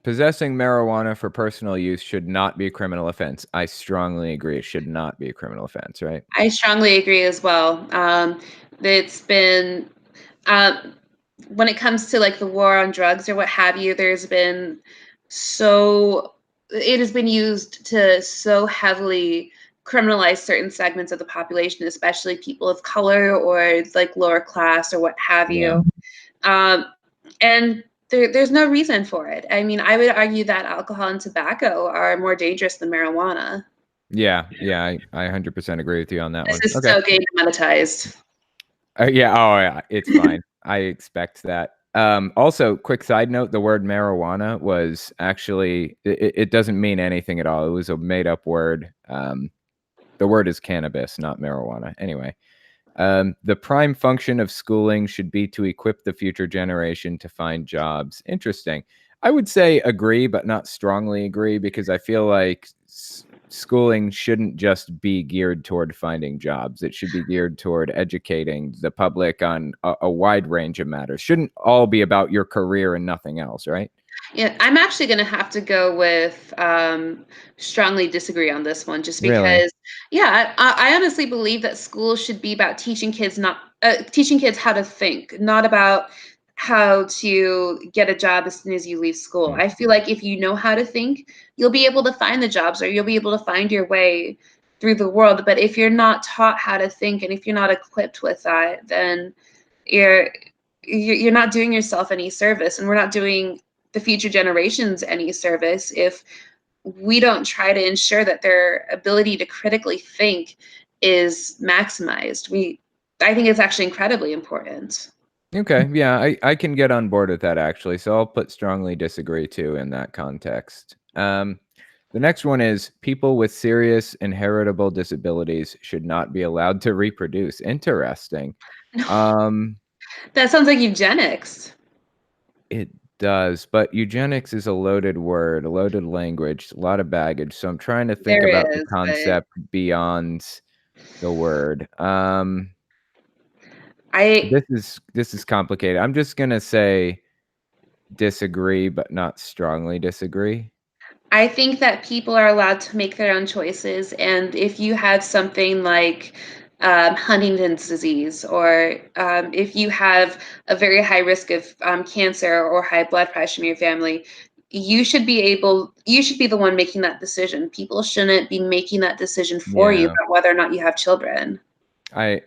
Possessing marijuana for personal use should not be a criminal offense. I strongly agree. It should not be a criminal offense, right? I strongly agree as well. It's been um, when it comes to like the war on drugs or what have you, so it has been used to so heavily criminalize certain segments of the population, especially people of color or like lower class or what have Yeah. you. Um, and there's no reason for it. I mean, I would argue that alcohol and tobacco are more dangerous than marijuana. Yeah. Yeah. I 100% agree with you on that This one. is Okay. so gay monetized. Yeah. Oh, yeah. It's fine. I expect that. Also, quick side note: the word marijuana was actually it doesn't mean anything at all. It was a made up word. The word is cannabis, not marijuana. Anyway, the prime function of schooling should be to equip the future generation to find jobs. Interesting. I would say agree, but not strongly agree, because I feel like schooling shouldn't just be geared toward finding jobs. It should be geared toward educating the public on a wide range of matters. Shouldn't all be about your career and nothing else, right? Yeah, I'm actually gonna have to go with strongly disagree on this one, just Really? because, yeah, I honestly believe that school should be about teaching kids how to think, not about how to get a job as soon as you leave school. Hmm. I feel like if you know how to think, you'll be able to find the jobs or you'll be able to find your way through the world. But if you're not taught how to think and if you're not equipped with that, then you're you're not doing yourself any service, and we're not doing the future generations any service if we don't try to ensure that their ability to critically think is maximized. I think it's actually incredibly important. Okay, yeah, I can get on board with that actually. So I'll put strongly disagree too in that context. The next one is people with serious inheritable disabilities should not be allowed to reproduce. Interesting. Um, That sounds like eugenics. it does, but eugenics is a loaded word, a loaded language, a lot of baggage. So I'm trying to think There about the is, but concept beyond the word. I This is complicated. I'm just gonna say disagree, but not strongly disagree. I think that people are allowed to make their own choices, and if you have something like Huntington's disease, or if you have a very high risk of cancer or high blood pressure in your family, you should be the one making that decision. People shouldn't be making that decision for you Yeah, about whether or not you have children. I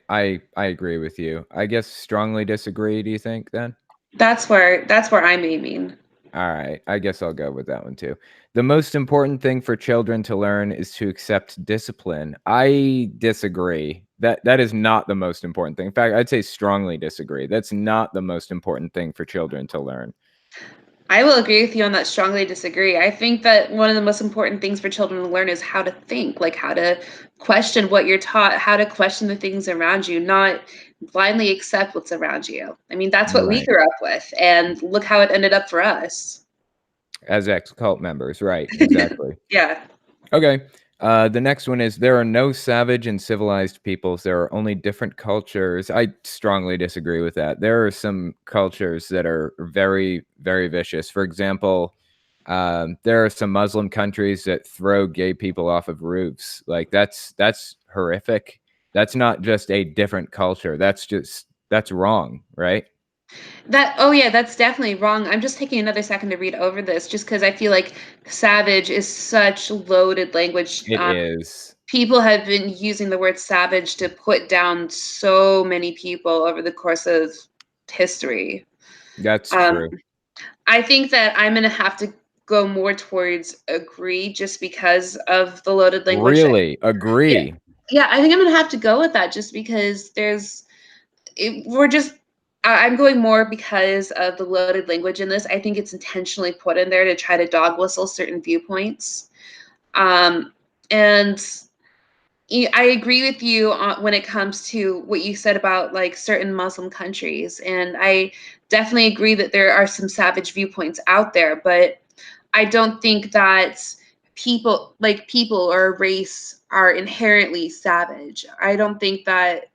agree with you. I guess strongly disagree, do you think then? That's where I'm aiming. All right, I guess I'll go with that one too. The most important thing for children to learn is to accept discipline. I disagree. That is not the most important thing. In fact, I'd say strongly disagree. That's not the most important thing for children to learn. I will agree with you on that, strongly disagree. I think that one of the most important things for children to learn is how to think, like how to question what you're taught, how to question the things around you, not blindly accept what's around you. I mean, that's what we Right. grew up with, and look how it ended up for us. As ex-cult members, right, exactly. Yeah. Okay. The next one is there are no savage and civilized peoples. There are only different cultures. I strongly disagree with that. There are some cultures that are very, very vicious. For example, there are some Muslim countries that throw gay people off of roofs. Like that's horrific. That's not just a different culture. That's wrong, right? Oh yeah, that's definitely wrong. I'm just taking another second to read over this just because I feel like savage is such loaded language. It is. People have been using the word savage to put down so many people over the course of history. That's Um, true. I think that I'm gonna have to go more towards agree just because of the loaded language. Really Yeah, agree. yeah, I think I'm gonna have to go with that just because we're just. I'm going more because of the loaded language in this. I think it's intentionally put in there to try to dog whistle certain viewpoints. Um, and I agree with you when it comes to what you said about like certain Muslim countries, and I definitely agree that there are some savage viewpoints out there, but I don't think that people or a race are inherently savage. I don't think that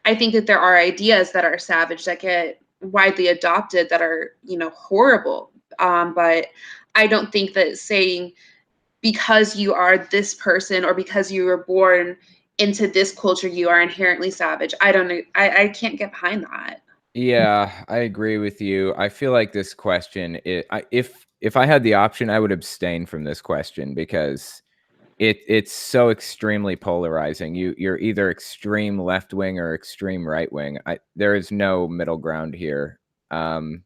I think that there are ideas that are savage that get widely adopted that are, horrible. But I don't think that saying because you are this person or because you were born into this culture, you are inherently savage. I don't know. I can't get behind that. Yeah, I agree with you. I feel like this question, if I had the option, I would abstain from this question because it's so extremely polarizing. You're either extreme left wing or extreme right wing. There is no middle ground here. Um,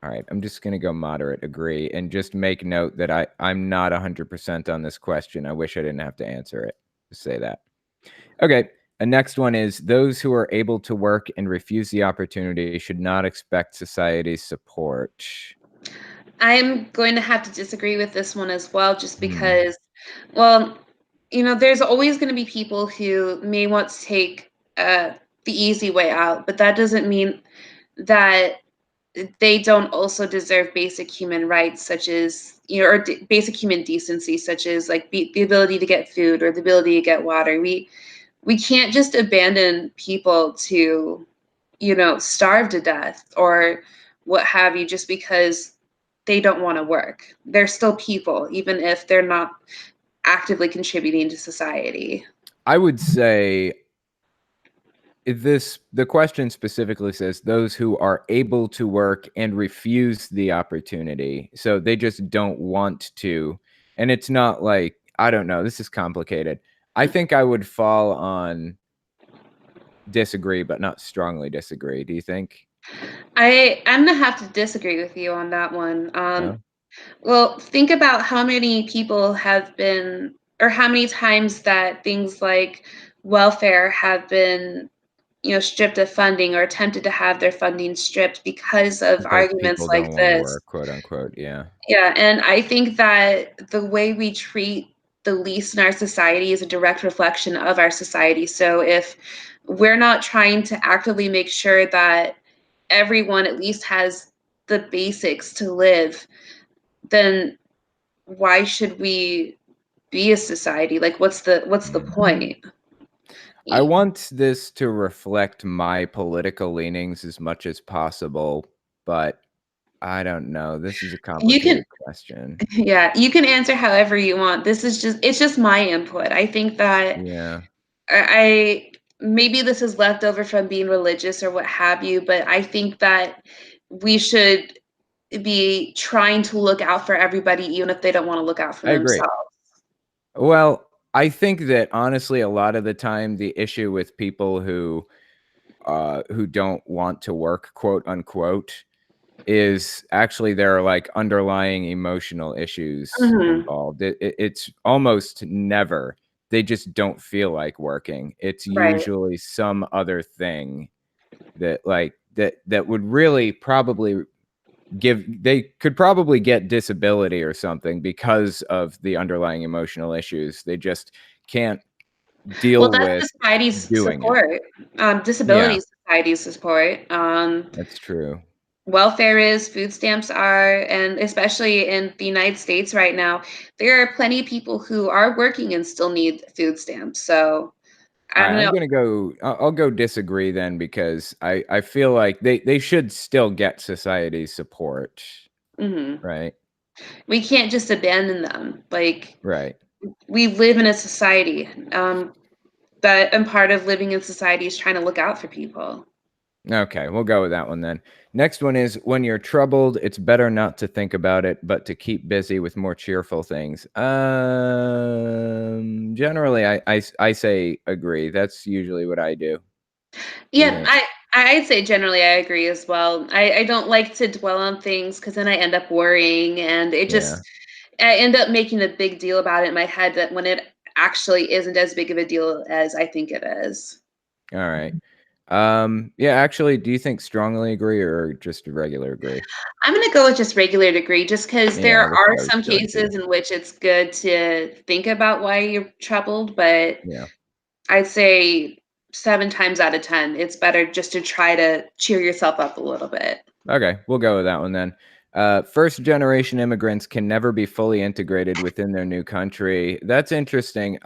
all right, I'm just gonna go moderate, agree, and just make note that I'm not 100% on this question. I wish I didn't have to answer it. Just say that. Okay. A next one is those who are able to work and refuse the opportunity should not expect society's support. I'm going to have to disagree with this one as well, just Hmm. because, well, there's always going to be people who may want to take the easy way out, but that doesn't mean that they don't also deserve basic human rights, such as, or basic human decency, such as like the ability to get food or the ability to get water. We can't just abandon people to, starve to death or what have you, just because they don't want to work. They're still people, even if they're not actively contributing to society. I would say the question specifically says those who are able to work and refuse the opportunity. So they just don't want to. And it's not like, I don't know, this is complicated. I think I would fall on disagree, but not strongly disagree. Do you think? I'm gonna have to disagree with you on that one. Yeah. Well, think about how many people have been, or how many times that things like welfare have been, stripped of funding or attempted to have their funding stripped because of Because arguments people like don't want to this. work, quote unquote. Yeah. Yeah, and I think that the way we treat the least in our society is a direct reflection of our society. So if we're not trying to actively make sure that everyone at least has the basics to live, then why should we be a society? Like what's the Mm. point? I want this to reflect my political leanings as much as possible, but I don't know. This is a You can complicated question. yeah, you can answer however you want. It's just my input. I think that Yeah, I maybe this is left over from being religious or what have you, but I think that we should be trying to look out for everybody, even if they don't want to look out for I agree. themselves. Well, I think that honestly, a lot of the time, the issue with people who don't want to work, quote unquote, is actually there are like underlying emotional issues Mhm. involved. It's almost never they just don't feel like working. It's Right. usually some other thing that would really probably they could probably get disability or something because of the underlying emotional issues. They just can't Well, deal that's with society's doing it. support, Yeah, disability society's support. that's true. Welfare is, food stamps are, and especially in the United States right now, there are plenty of people who are working and still need food stamps. So All I right, don't I'm know. gonna go. I'll go disagree then because I feel like they should still get society's support, Mhm. right? We can't just abandon them. Like Right. we live in a society. That and part of living in society is trying to look out for people. Okay, we'll go with that one then. Next one is when you're troubled, it's better not to think about it, but to keep busy with more cheerful things. Generally, I say agree. That's usually what I do. What do you Yeah, think? I'd say generally I agree as well. I don't like to dwell on things because then I end up worrying and Yeah. I end up making a big deal about it in my head that when it actually isn't as big of a deal as I think it is. All right. Yeah, actually, do you think strongly agree or just regular agree? I'm gonna go with just regular degree just because there Yeah, that's are what I was some going to. cases in which it's good to think about why you're troubled, but Yeah. I'd say 7 times out of 10, it's better just to try to cheer yourself up a little bit. Okay, we'll go with that one then. First generation immigrants can never be fully integrated within their new country. That's interesting.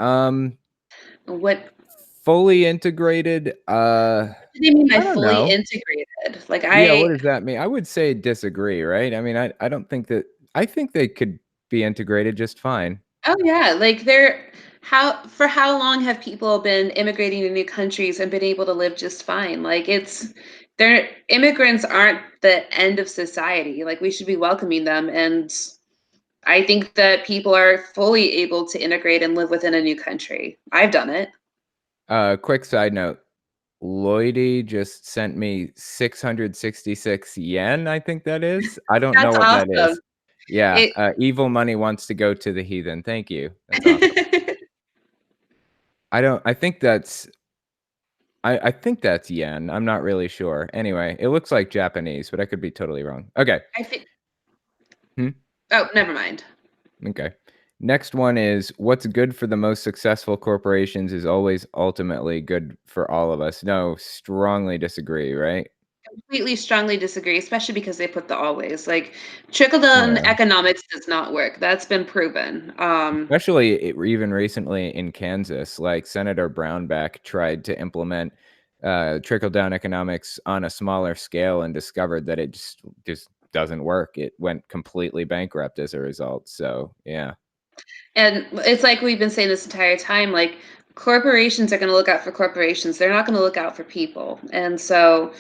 What Fully integrated, do they mean by I don't fully know. integrated? Like, Yeah, what does that mean? I would say disagree, right? I mean, I don't think that I think they could be integrated just fine. oh, yeah, like, how long have people been immigrating to new countries and been able to live just fine? Like, they're immigrants aren't the end of society, like, we should be welcoming them, and I think that people are fully able to integrate and live within a new country. I've done it. Quick side note, Lloydie just sent me 666 yen, I think that is. I don't know That's what that awesome. is. Yeah, It evil money wants to go to the heathen. Thank you. That's awesome. I think I think that's yen. I'm not really sure. Anyway, it looks like Japanese, but I could be totally wrong. Okay. I think Hmm? oh, never mind. Okay. Next one is what's good for the most successful corporations is always ultimately good for all of us. No, strongly disagree, right? Completely strongly disagree, especially because they put the always. Like, trickle down Yeah. economics does not work. That's been proven. Especially even recently in Kansas, like Senator Brownback tried to implement trickle down economics on a smaller scale and discovered that it just doesn't work. It went completely bankrupt as a result. So yeah. And it's like we've been saying this entire time, like corporations are going to look out for corporations. They're not going to look out for people. And so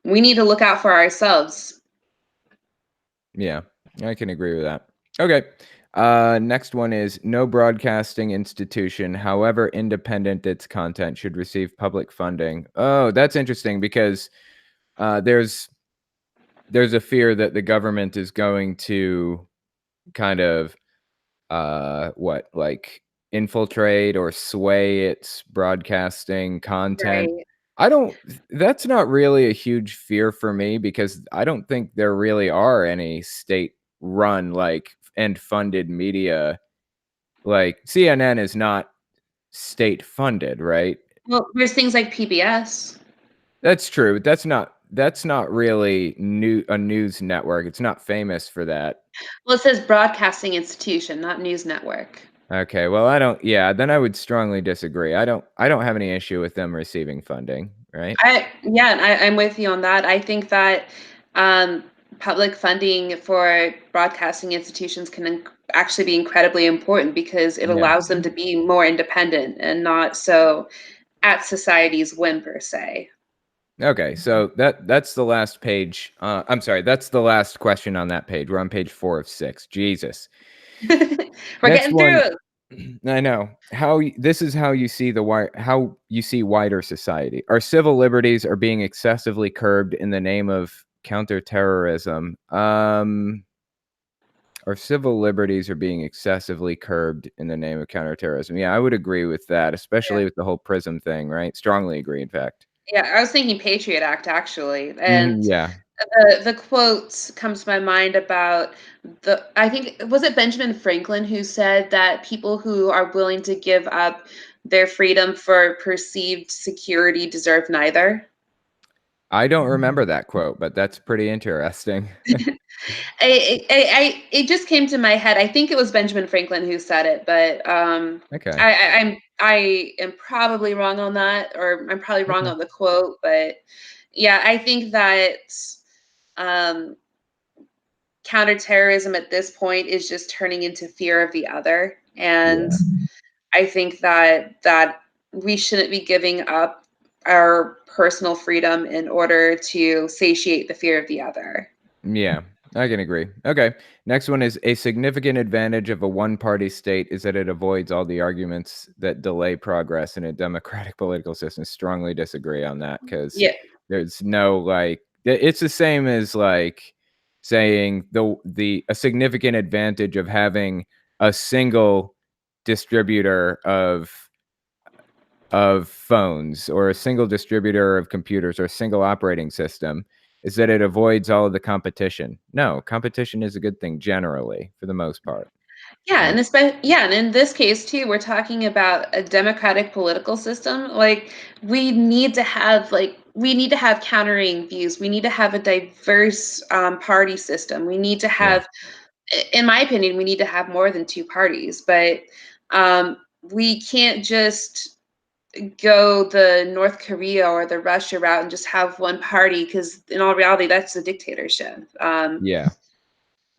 we need to look out for ourselves. Yeah, I can agree with that. Okay. Next one is no broadcasting institution, however independent its content, should receive public funding. Oh, that's interesting because there's a fear that the government is going to kind of like infiltrate or sway its broadcasting content. Right. I don't That's not really a huge fear for me because I don't think there really are any state run like and funded media. Like CNN is not state funded, right? Well, there's things like PBS. That's true. That's not really a news network. It's not famous for that. Well, it says broadcasting institution, not news network. Okay, well, I don't yeah, then I would strongly disagree. I don't have any issue with them receiving funding, right? I'm with you on that. I think that um, public funding for broadcasting institutions can actually be incredibly important because it Yeah. allows them to be more independent and not so at society's whim per se. Okay, so that's the last page. I'm sorry, that's the last question on that page. We're on page 4 of 6. Jesus. We're Next getting through one. it. I know. This is how you see how you see wider society. Our civil liberties are being excessively curbed in the name of counterterrorism. Our civil liberties are being excessively curbed in the name of counterterrorism. Yeah, I would agree with that, Yeah. especially with the whole PRISM thing, right? Strongly agree, in fact. Yeah, I was thinking Patriot Act actually, and Mhm, yeah. the quote comes to my mind about I think was it Benjamin Franklin who said that people who are willing to give up their freedom for perceived security deserve neither. I don't remember that quote, but that's pretty interesting. It just came to my head. I think it was Benjamin Franklin who said it, but Okay. I am probably wrong on that, or I'm probably wrong Okay. on the quote, but yeah, I think that um, counterterrorism at this point is just turning into fear of the other, and Yeah. I think that we shouldn't be giving up our personal freedom in order to satiate the fear of the other. Yeah, I can agree. Okay. Next one is a significant advantage of a one-party state is that it avoids all the arguments that delay progress in a democratic political system. Strongly disagree on that because Yeah. there's no it's the same as like saying the a significant advantage of having a single distributor of phones or a single distributor of computers or a single operating system is that it avoids all of the competition. No, competition is a good thing generally for the most part, Yeah, right? and in this case too, we're talking about a democratic political system. Like we need to have countering views. We need to have a diverse party system. We need to Yeah. have, in my opinion, we need to have more than two parties. But we can't just go the North Korea or the Russia route and just have one party because in all reality, that's a dictatorship. Yeah.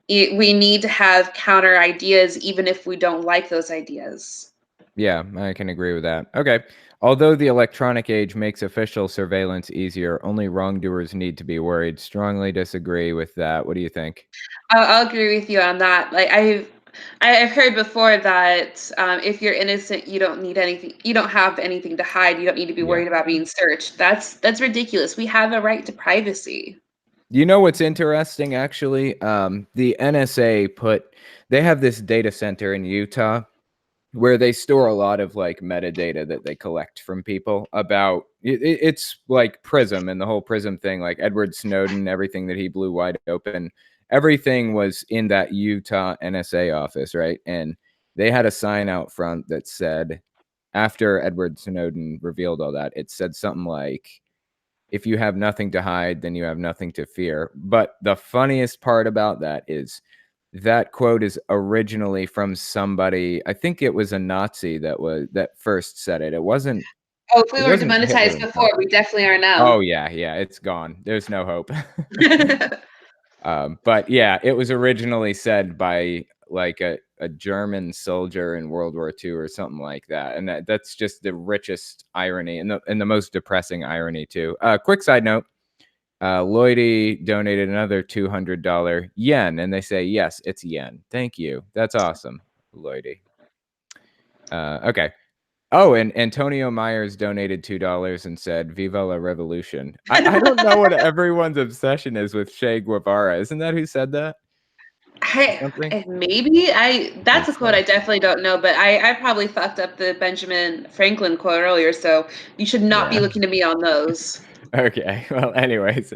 We need to have counter ideas, even if we don't like those ideas. Yeah, I can agree with that. Okay. Although the electronic age makes official surveillance easier, only wrongdoers need to be worried. Strongly disagree with that. What do you think? I'll agree with you on that. Like I've heard before that if you're innocent, you don't need anything. You don't have anything to hide. You don't need to be Yeah. worried about being searched. That's ridiculous. We have a right to privacy. You know what's interesting actually? The NSA they have this data center in Utah where they store a lot of like metadata that they collect from people about it's like Prism and the whole Prism thing, like Edward Snowden, everything that he blew wide open, everything was in that Utah NSA office, right? And they had a sign out front that said, after Edward Snowden revealed all that, it said something like, if you have nothing to hide, then you have nothing to fear. But the funniest part about that is that quote is originally from somebody, I think it was a Nazi that first said it. It wasn't Oh, if we it were wasn't Hitler demonetized himself. before, we definitely are now. Oh yeah, yeah, it's gone. There's no hope. But yeah, it was originally said by like a German soldier in World War II or something like that, and that's just the richest irony and the most depressing irony too. Quick side note: Lloydie donated another $200 yen, and they say yes, it's yen. Thank you, that's awesome, Lloydie. Okay. Oh, and Antonio Myers donated $2 and said, "Viva la revolution." I don't know what everyone's obsession is with Che Guevara. Isn't that who said that? Something? Maybe I that's think a quote so. I definitely don't know, but I probably fucked up the Benjamin Franklin quote earlier, so you should not be Yeah. looking to me on those. Okay. Well, anyways.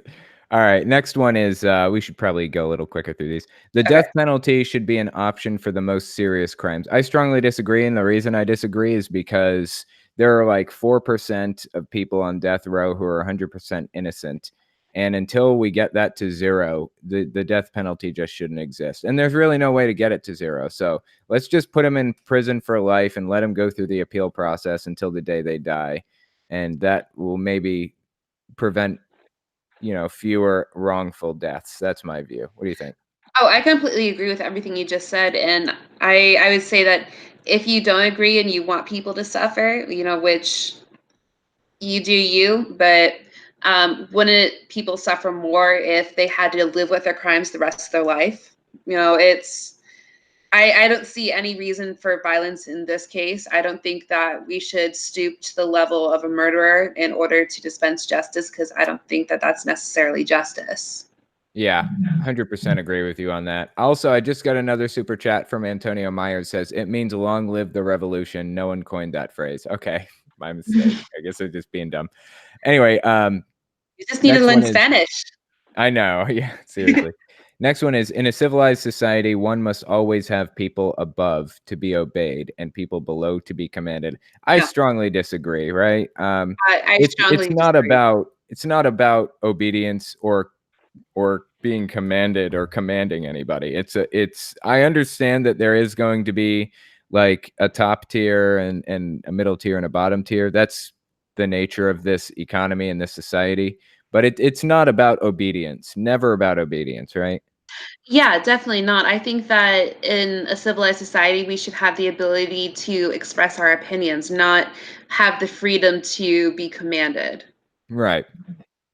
All right. Next one is we should probably go a little quicker through these. The Okay. death penalty should be an option for the most serious crimes. I strongly disagree. And the reason I disagree is because there are like 4% of people on death row who are 100% innocent. And until we get that to zero, the death penalty just shouldn't exist. And there's really no way to get it to zero. So let's just put them in prison for life and let them go through the appeal process until the day they die. And that will maybe prevent, fewer wrongful deaths. That's my view. What do you think? Oh, I completely agree with everything you just said, and I would say that if you don't agree and you want people to suffer, which you do you, but wouldn't people suffer more if they had to live with their crimes the rest of their life? It's I don't see any reason for violence in this case. I don't think that we should stoop to the level of a murderer in order to dispense justice because I don't think that that's necessarily justice. Yeah, 100% agree with you on that. Also, I just got another super chat from Antonio Myers says it means long live the revolution. No one coined that phrase. Okay, my mistake. I guess I'm just being dumb. Anyway, You just need to next learn one is Spanish. I know. Yeah, seriously. Next one is in a civilized society, one must always have people above to be obeyed and people below to be commanded. I No, strongly disagree, right? I It's strongly not disagree. about obedience or being commanded or commanding anybody. It's I understand that there is going to be like a top tier and a middle tier and a bottom tier. That's the nature of this economy and this society. But it's not about obedience. Never about obedience, right? Yeah, definitely not. I think that in a civilized society, we should have the ability to express our opinions, not have the freedom to be commanded. Right.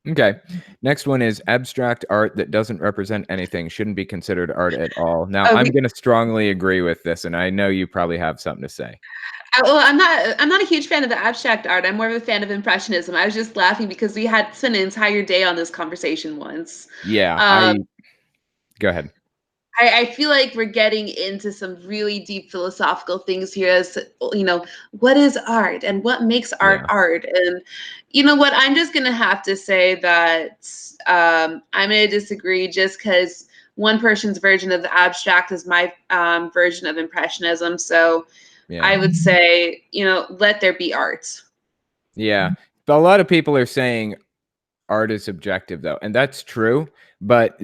Okay. Next one is abstract art that doesn't represent anything shouldn't be considered art at all. Now, Oh, I'm going to strongly agree with this, and I know you probably have something to say. well, I'm not a huge fan of the abstract art. I'm more of a fan of impressionism. I was just laughing because we had spent an entire day on this conversation once. Yeah, Um, I go ahead. I feel like we're getting into some really deep philosophical things here as what is art and what makes art Yeah. art? And you know what? I'm just gonna have to say that I'm gonna disagree just because one person's version of the abstract is my version of impressionism. So Yeah. I would say, let there be art. Yeah. But a lot of people are saying art is subjective though, and that's true, but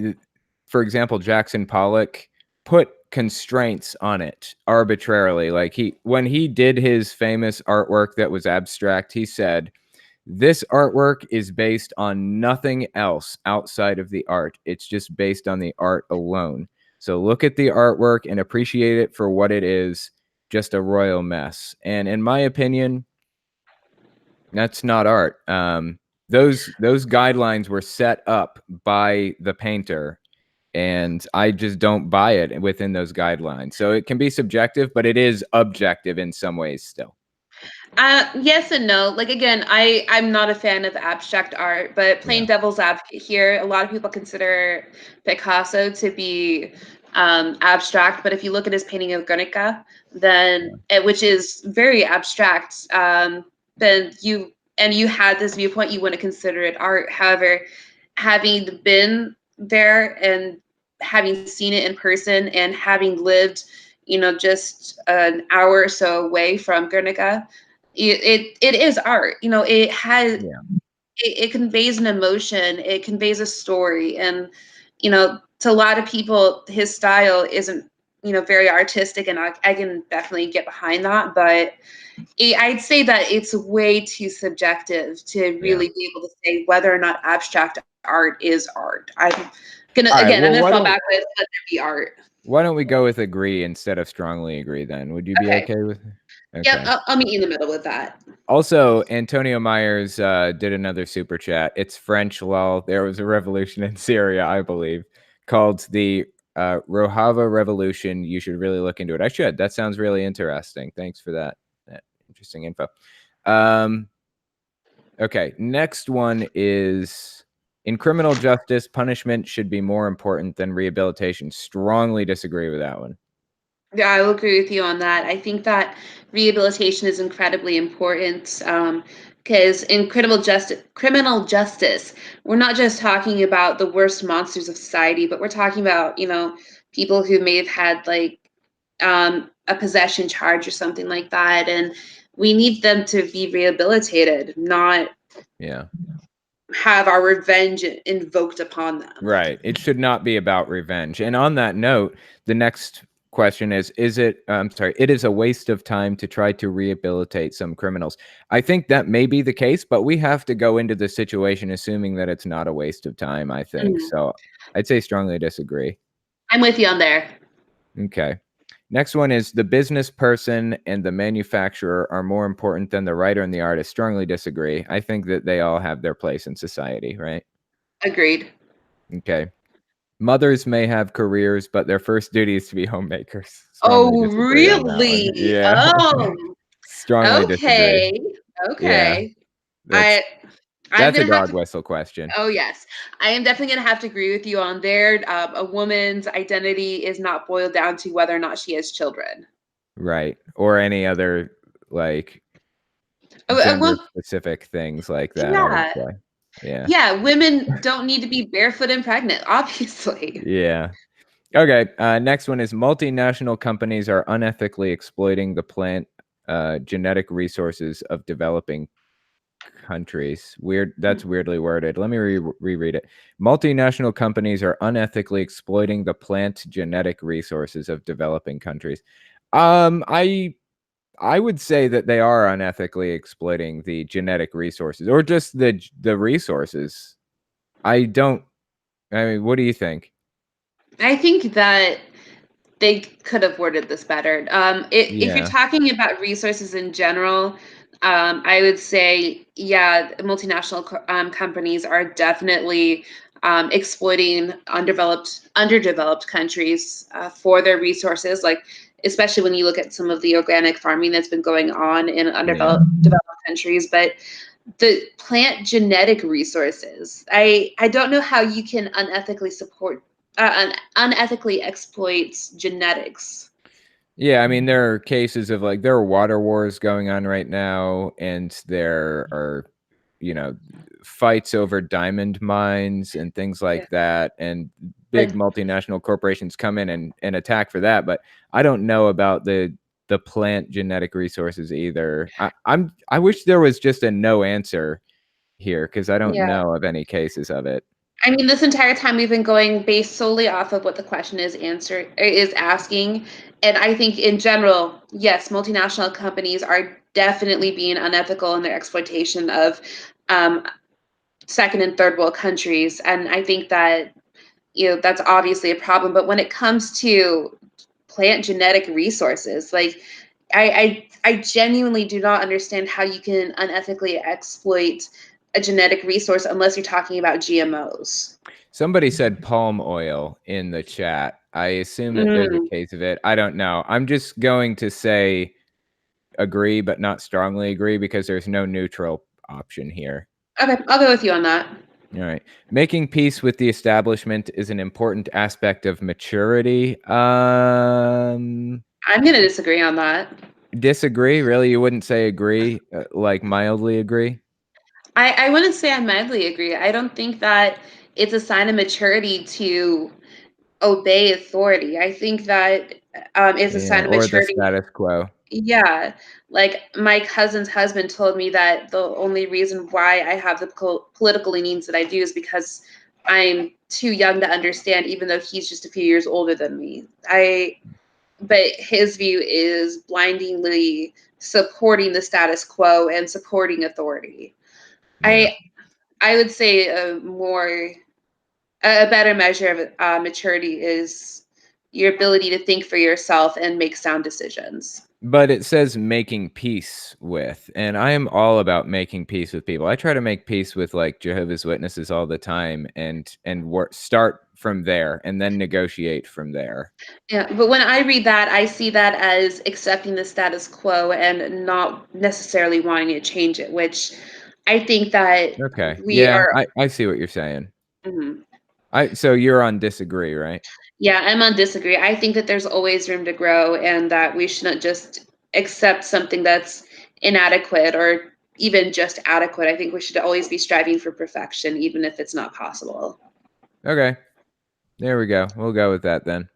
for example, Jackson Pollock put constraints on it arbitrarily. Like when he did his famous artwork that was abstract, he said, "This artwork is based on nothing else outside of the art. It's just based on the art alone. So look at the artwork and appreciate it for what it is, just a royal mess." And in my opinion, that's not art. Those guidelines were set up by the painter, and I just don't buy it within those guidelines. So it can be subjective, but it is objective in some ways still. Yes and no. Like again, I'm not a fan of abstract art, but Yeah, playing devil's advocate here, a lot of people consider Picasso to be abstract. But if you look at his painting of Guernica, yeah, which is very abstract, then you had this viewpoint, you wouldn't consider it art. However, having been there and having seen it in person and having lived, just an hour or so away from Guernica, it is art. It has yeah, it conveys an emotion, it conveys a story, and to a lot of people, his style isn't very artistic, and I can definitely get behind that, but I'd say that it's way too subjective to yeah. really be able to say whether or not abstract art is art. All right. I'm Well, gonna fall back with let there be art. why don't we go with agree instead of strongly agree then? Would you be Okay. okay with? Yep, Okay. I'll meet you in the middle with that. Also, Antonio Myers did another super chat. It's French, lol. There was a revolution in Syria, I believe, called the Rojava Revolution. You should really look into it. I should. That sounds really interesting. Thanks for that interesting info. Okay, next one is in criminal justice, punishment should be more important than rehabilitation. Strongly disagree with that one. Yeah, I will agree with you on that. I think that rehabilitation is incredibly important because in criminal justice, we're not just talking about the worst monsters of society, but we're talking about people who may have had like a possession charge or something like that, and we need them to be rehabilitated, not Yeah. have our revenge invoked upon them. Right. It should not be about revenge. And on that note, the next question is it I'm sorry, it is a waste of time to try to rehabilitate some criminals. I think that may be the case, but we have to go into the situation assuming that it's not a waste of time, I think. Mhm. So I'd say strongly disagree. I'm with you on there. Okay. Next one is the business person and the manufacturer are more important than the writer and the artist. Strongly disagree. I think that they all have their place in society, right? Agreed. Okay. Mothers may have careers, but their first duty is to be homemakers. Strongly Oh, disagree on that one. really? Yeah. Oh, Strongly disagree. okay. Yeah. Okay. That's I I'm that's a gonna have dog to. whistle question. Oh yes, I am definitely gonna have to agree with you on there. A woman's identity is not boiled down to whether or not she has children. Right. Or any other like gender Well, specific things like that, I would yeah, say. Yeah. yeah. Women don't need to be barefoot and pregnant, obviously. Yeah. Okay. Next one is multinational companies are unethically exploiting the plant genetic resources of developing countries. Weird. That's weirdly worded. Let me reread it. Multinational companies are unethically exploiting the plant genetic resources of developing countries. I would say that they are unethically exploiting the genetic resources or just the resources. I don't. I mean, what do you think? I think that they could have worded this better. If you're Yeah. talking about resources in general, I would say, yeah, multinational companies are definitely exploiting underdeveloped countries for their resources. Like, especially when you look at some of the organic farming that's been going on in Yeah. developed countries, but the plant genetic resources. I don't know how you can unethically exploit genetics. Yeah, I mean, there are cases of like there are water wars going on right now, and there are, you know, fights over diamond mines and things Yeah. like that. And big Like, multinational corporations come in and attack for that. But I don't know about the plant genetic resources either. I wish there was just a no answer here because I don't yeah. know of any cases of it. I mean, this entire time we've been going based solely off of what the question is asking, and I think in general, yes, multinational companies are definitely being unethical in their exploitation of um, second and third world countries, and I think that that's obviously a problem. But when it comes to plant genetic resources, like I genuinely do not understand how you can unethically exploit a genetic resource unless you're talking about GMOs. Somebody said palm oil in the chat. I assume that there's a Mm. case of it. I don't know. I'm just going to say agree, but not strongly agree because there's no neutral option here. Okay, I'll go with you on that. All right. Making peace with the establishment is an important aspect of maturity. I'm going to disagree on that. Disagree? Really? You wouldn't say agree? Like mildly agree? I wouldn't say I madly agree. I don't think that it's a sign of maturity to obey authority. I think that it's a Yeah. sign of Or the maturity. status quo. Yeah, like my cousin's husband told me that the only reason why I have the political leanings that I do is because I'm too young to understand, even though he's just a few years older than me. But his view is blindingly supporting the status quo and supporting authority. Yeah. I I would say a more A better measure of maturity is your ability to think for yourself and make sound decisions. But it says making peace with, and I am all about making peace with people. I try to make peace with like Jehovah's Witnesses all the time and start from there and then negotiate from there. Yeah, but when I read that, I see that as accepting the status quo and not necessarily wanting to change it, which I think that Okay. we Yeah, are. I see what you're saying. Mhm. So you're on disagree, right? Yeah, I'm on disagree. I think that there's always room to grow and that we shouldn't just accept something that's inadequate or even just adequate. I think we should always be striving for perfection, even if it's not possible. Okay. There we go. We'll go with that then.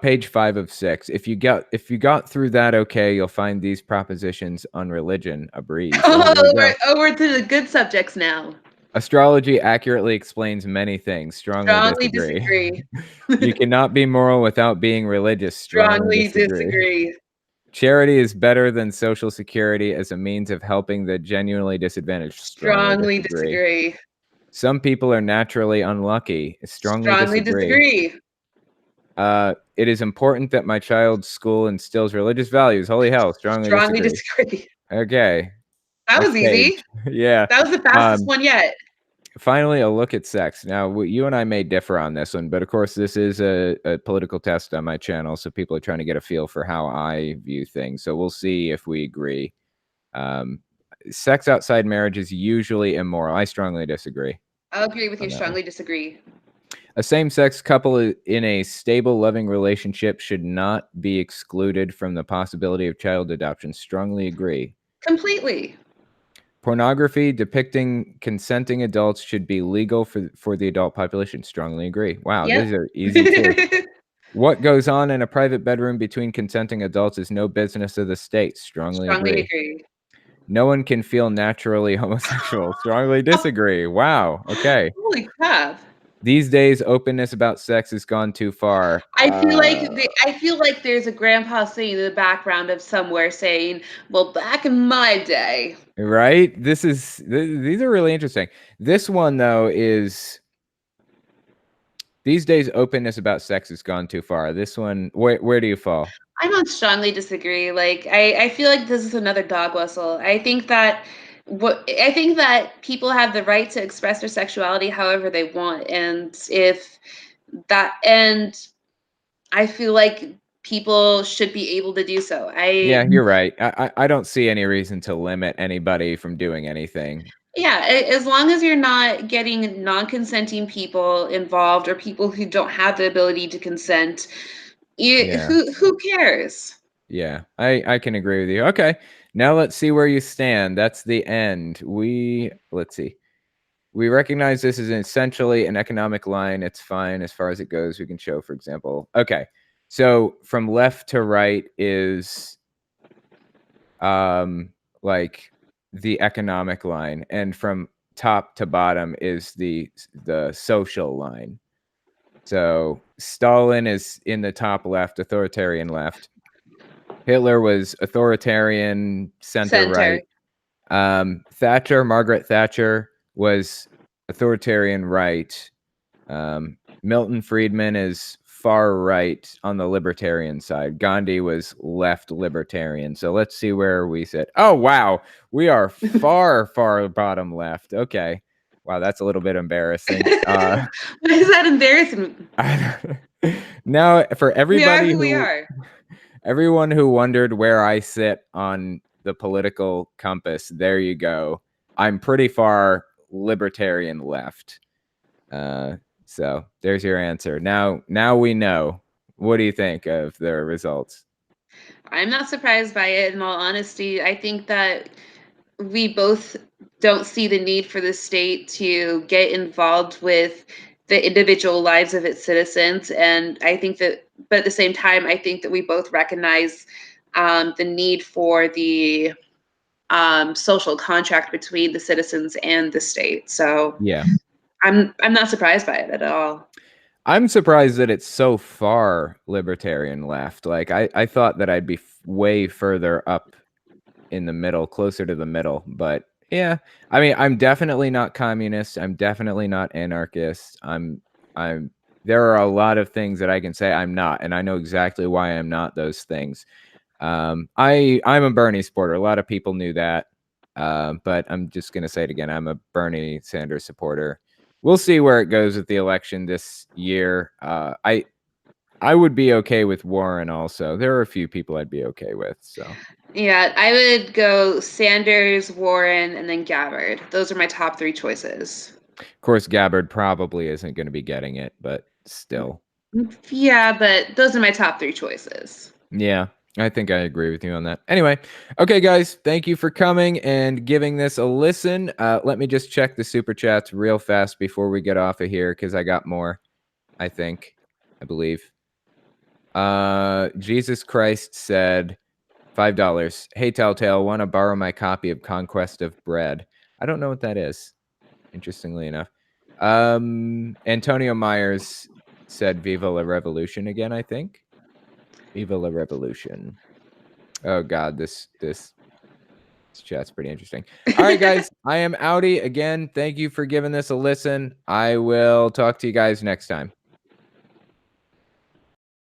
Page 5 of 6. If you got through that okay, you'll find these propositions on religion a breeze. Oh, there we Oh, go. we're to the good subjects now. Astrology accurately explains many things. Strongly Strongly disagree. disagree. You cannot be moral without being religious. Strongly Strongly disagree. disagree. Charity is better than social security as a means of helping the genuinely disadvantaged. Strongly Strongly disagree. disagree. Some people are naturally unlucky. Strongly Strongly disagree. disagree. It is important that my child's school instills religious values. Holy hell, strongly Strongly disagree. disagree. Okay, That was next easy. page. Yeah. That was the fastest one yet. Finally, a look at sex. Now, you and I may differ on this one, but of course, this is a political test on my channel, so people are trying to get a feel for how I view things. So we'll see if we agree. Um, Sex outside marriage is usually immoral. I strongly disagree I'll agree with you. on that one. Strongly disagree. A same-sex couple in a stable, loving relationship should not be excluded from the possibility of child adoption. Strongly agree. Completely. Pornography depicting consenting adults should be legal for the adult population. Strongly agree. Wow, Yep. these are easy too. What goes on in a private bedroom between consenting adults is no business of the state. Strongly Strongly agree. agree. No one can feel naturally homosexual. Strongly disagree. Wow. Okay. Holy crap. These days, openness about sex has gone too far. I feel like there's a grandpa sitting in the background of somewhere saying, "Well, back in my day." Right? These are really interesting. This one though is these days openness about sex has gone too far. This one, where do you fall? I don't strongly disagree. Like I feel like this is another dog whistle. I think that people have the right to express their sexuality however they want. And I feel like people should be able to do so. Yeah, you're right. I don't see any reason to limit anybody from doing anything. Yeah, as long as you're not getting non-consenting people involved or people who don't have the ability to consent, Yeah. who cares? Yeah, I can agree with you. Okay, now let's see where you stand. That's the end. Let's see. We recognize this is essentially an economic line. It's fine as far as it goes. We can show, for example. Okay, so from left to right is like the economic line, and from top to bottom is the social line. So Stalin is in the top left, authoritarian left. Hitler was authoritarian center Center. right. Margaret Thatcher was authoritarian right. Milton Friedman is far right on the libertarian side. Gandhi was left libertarian. So let's see where we sit. Oh, wow. We are far, far bottom left. Okay. Wow, that's a little bit embarrassing. Why is that embarrassing? Now, for We are everybody who we who are. everyone who wondered where I sit on the political compass, there you go. I'm pretty far libertarian left. So there's your answer. Now we know. What do you think of the results? I'm not surprised by it, in all honesty. I think that we both don't see the need for the state to get involved with the individual lives of its citizens. And I think that, but at the same time, I think that we both recognize the need for the social contract between the citizens and the state. So Yeah. I'm not surprised by it at all. I'm surprised that it's so far libertarian left. Like I thought that I'd be way further up in the middle, closer to the middle. But yeah, I mean, I'm definitely not communist. I'm definitely not anarchist. I'm There are a lot of things that I can say I'm not, and I know exactly why I'm not those things. I'm a Bernie supporter. A lot of people knew that, but I'm just gonna say it again. I'm a Bernie Sanders supporter. We'll see where it goes with the election this year. I would be okay with Warren also. There are a few people I'd be okay with. So Yeah, I would go Sanders, Warren, and then Gabbard. Those are my top three choices. of course, Gabbard probably isn't going to be getting it, but still. Yeah, but those are my top three choices. Yeah, I think I agree with you on that. Anyway, okay, guys, thank you for coming and giving this a listen. Let me just check the super chats real fast before we get off of here because I got more, I believe. Jesus Christ said $5. Hey, Telltale, want to borrow my copy of Conquest of Bread? I don't know what that is, interestingly enough. Antonio Myers said Viva la Revolution again, I think. Viva la Revolution. Oh God, this chat's pretty interesting. All right, guys, I am outie again. Thank you for giving this a listen. I will talk to you guys next time.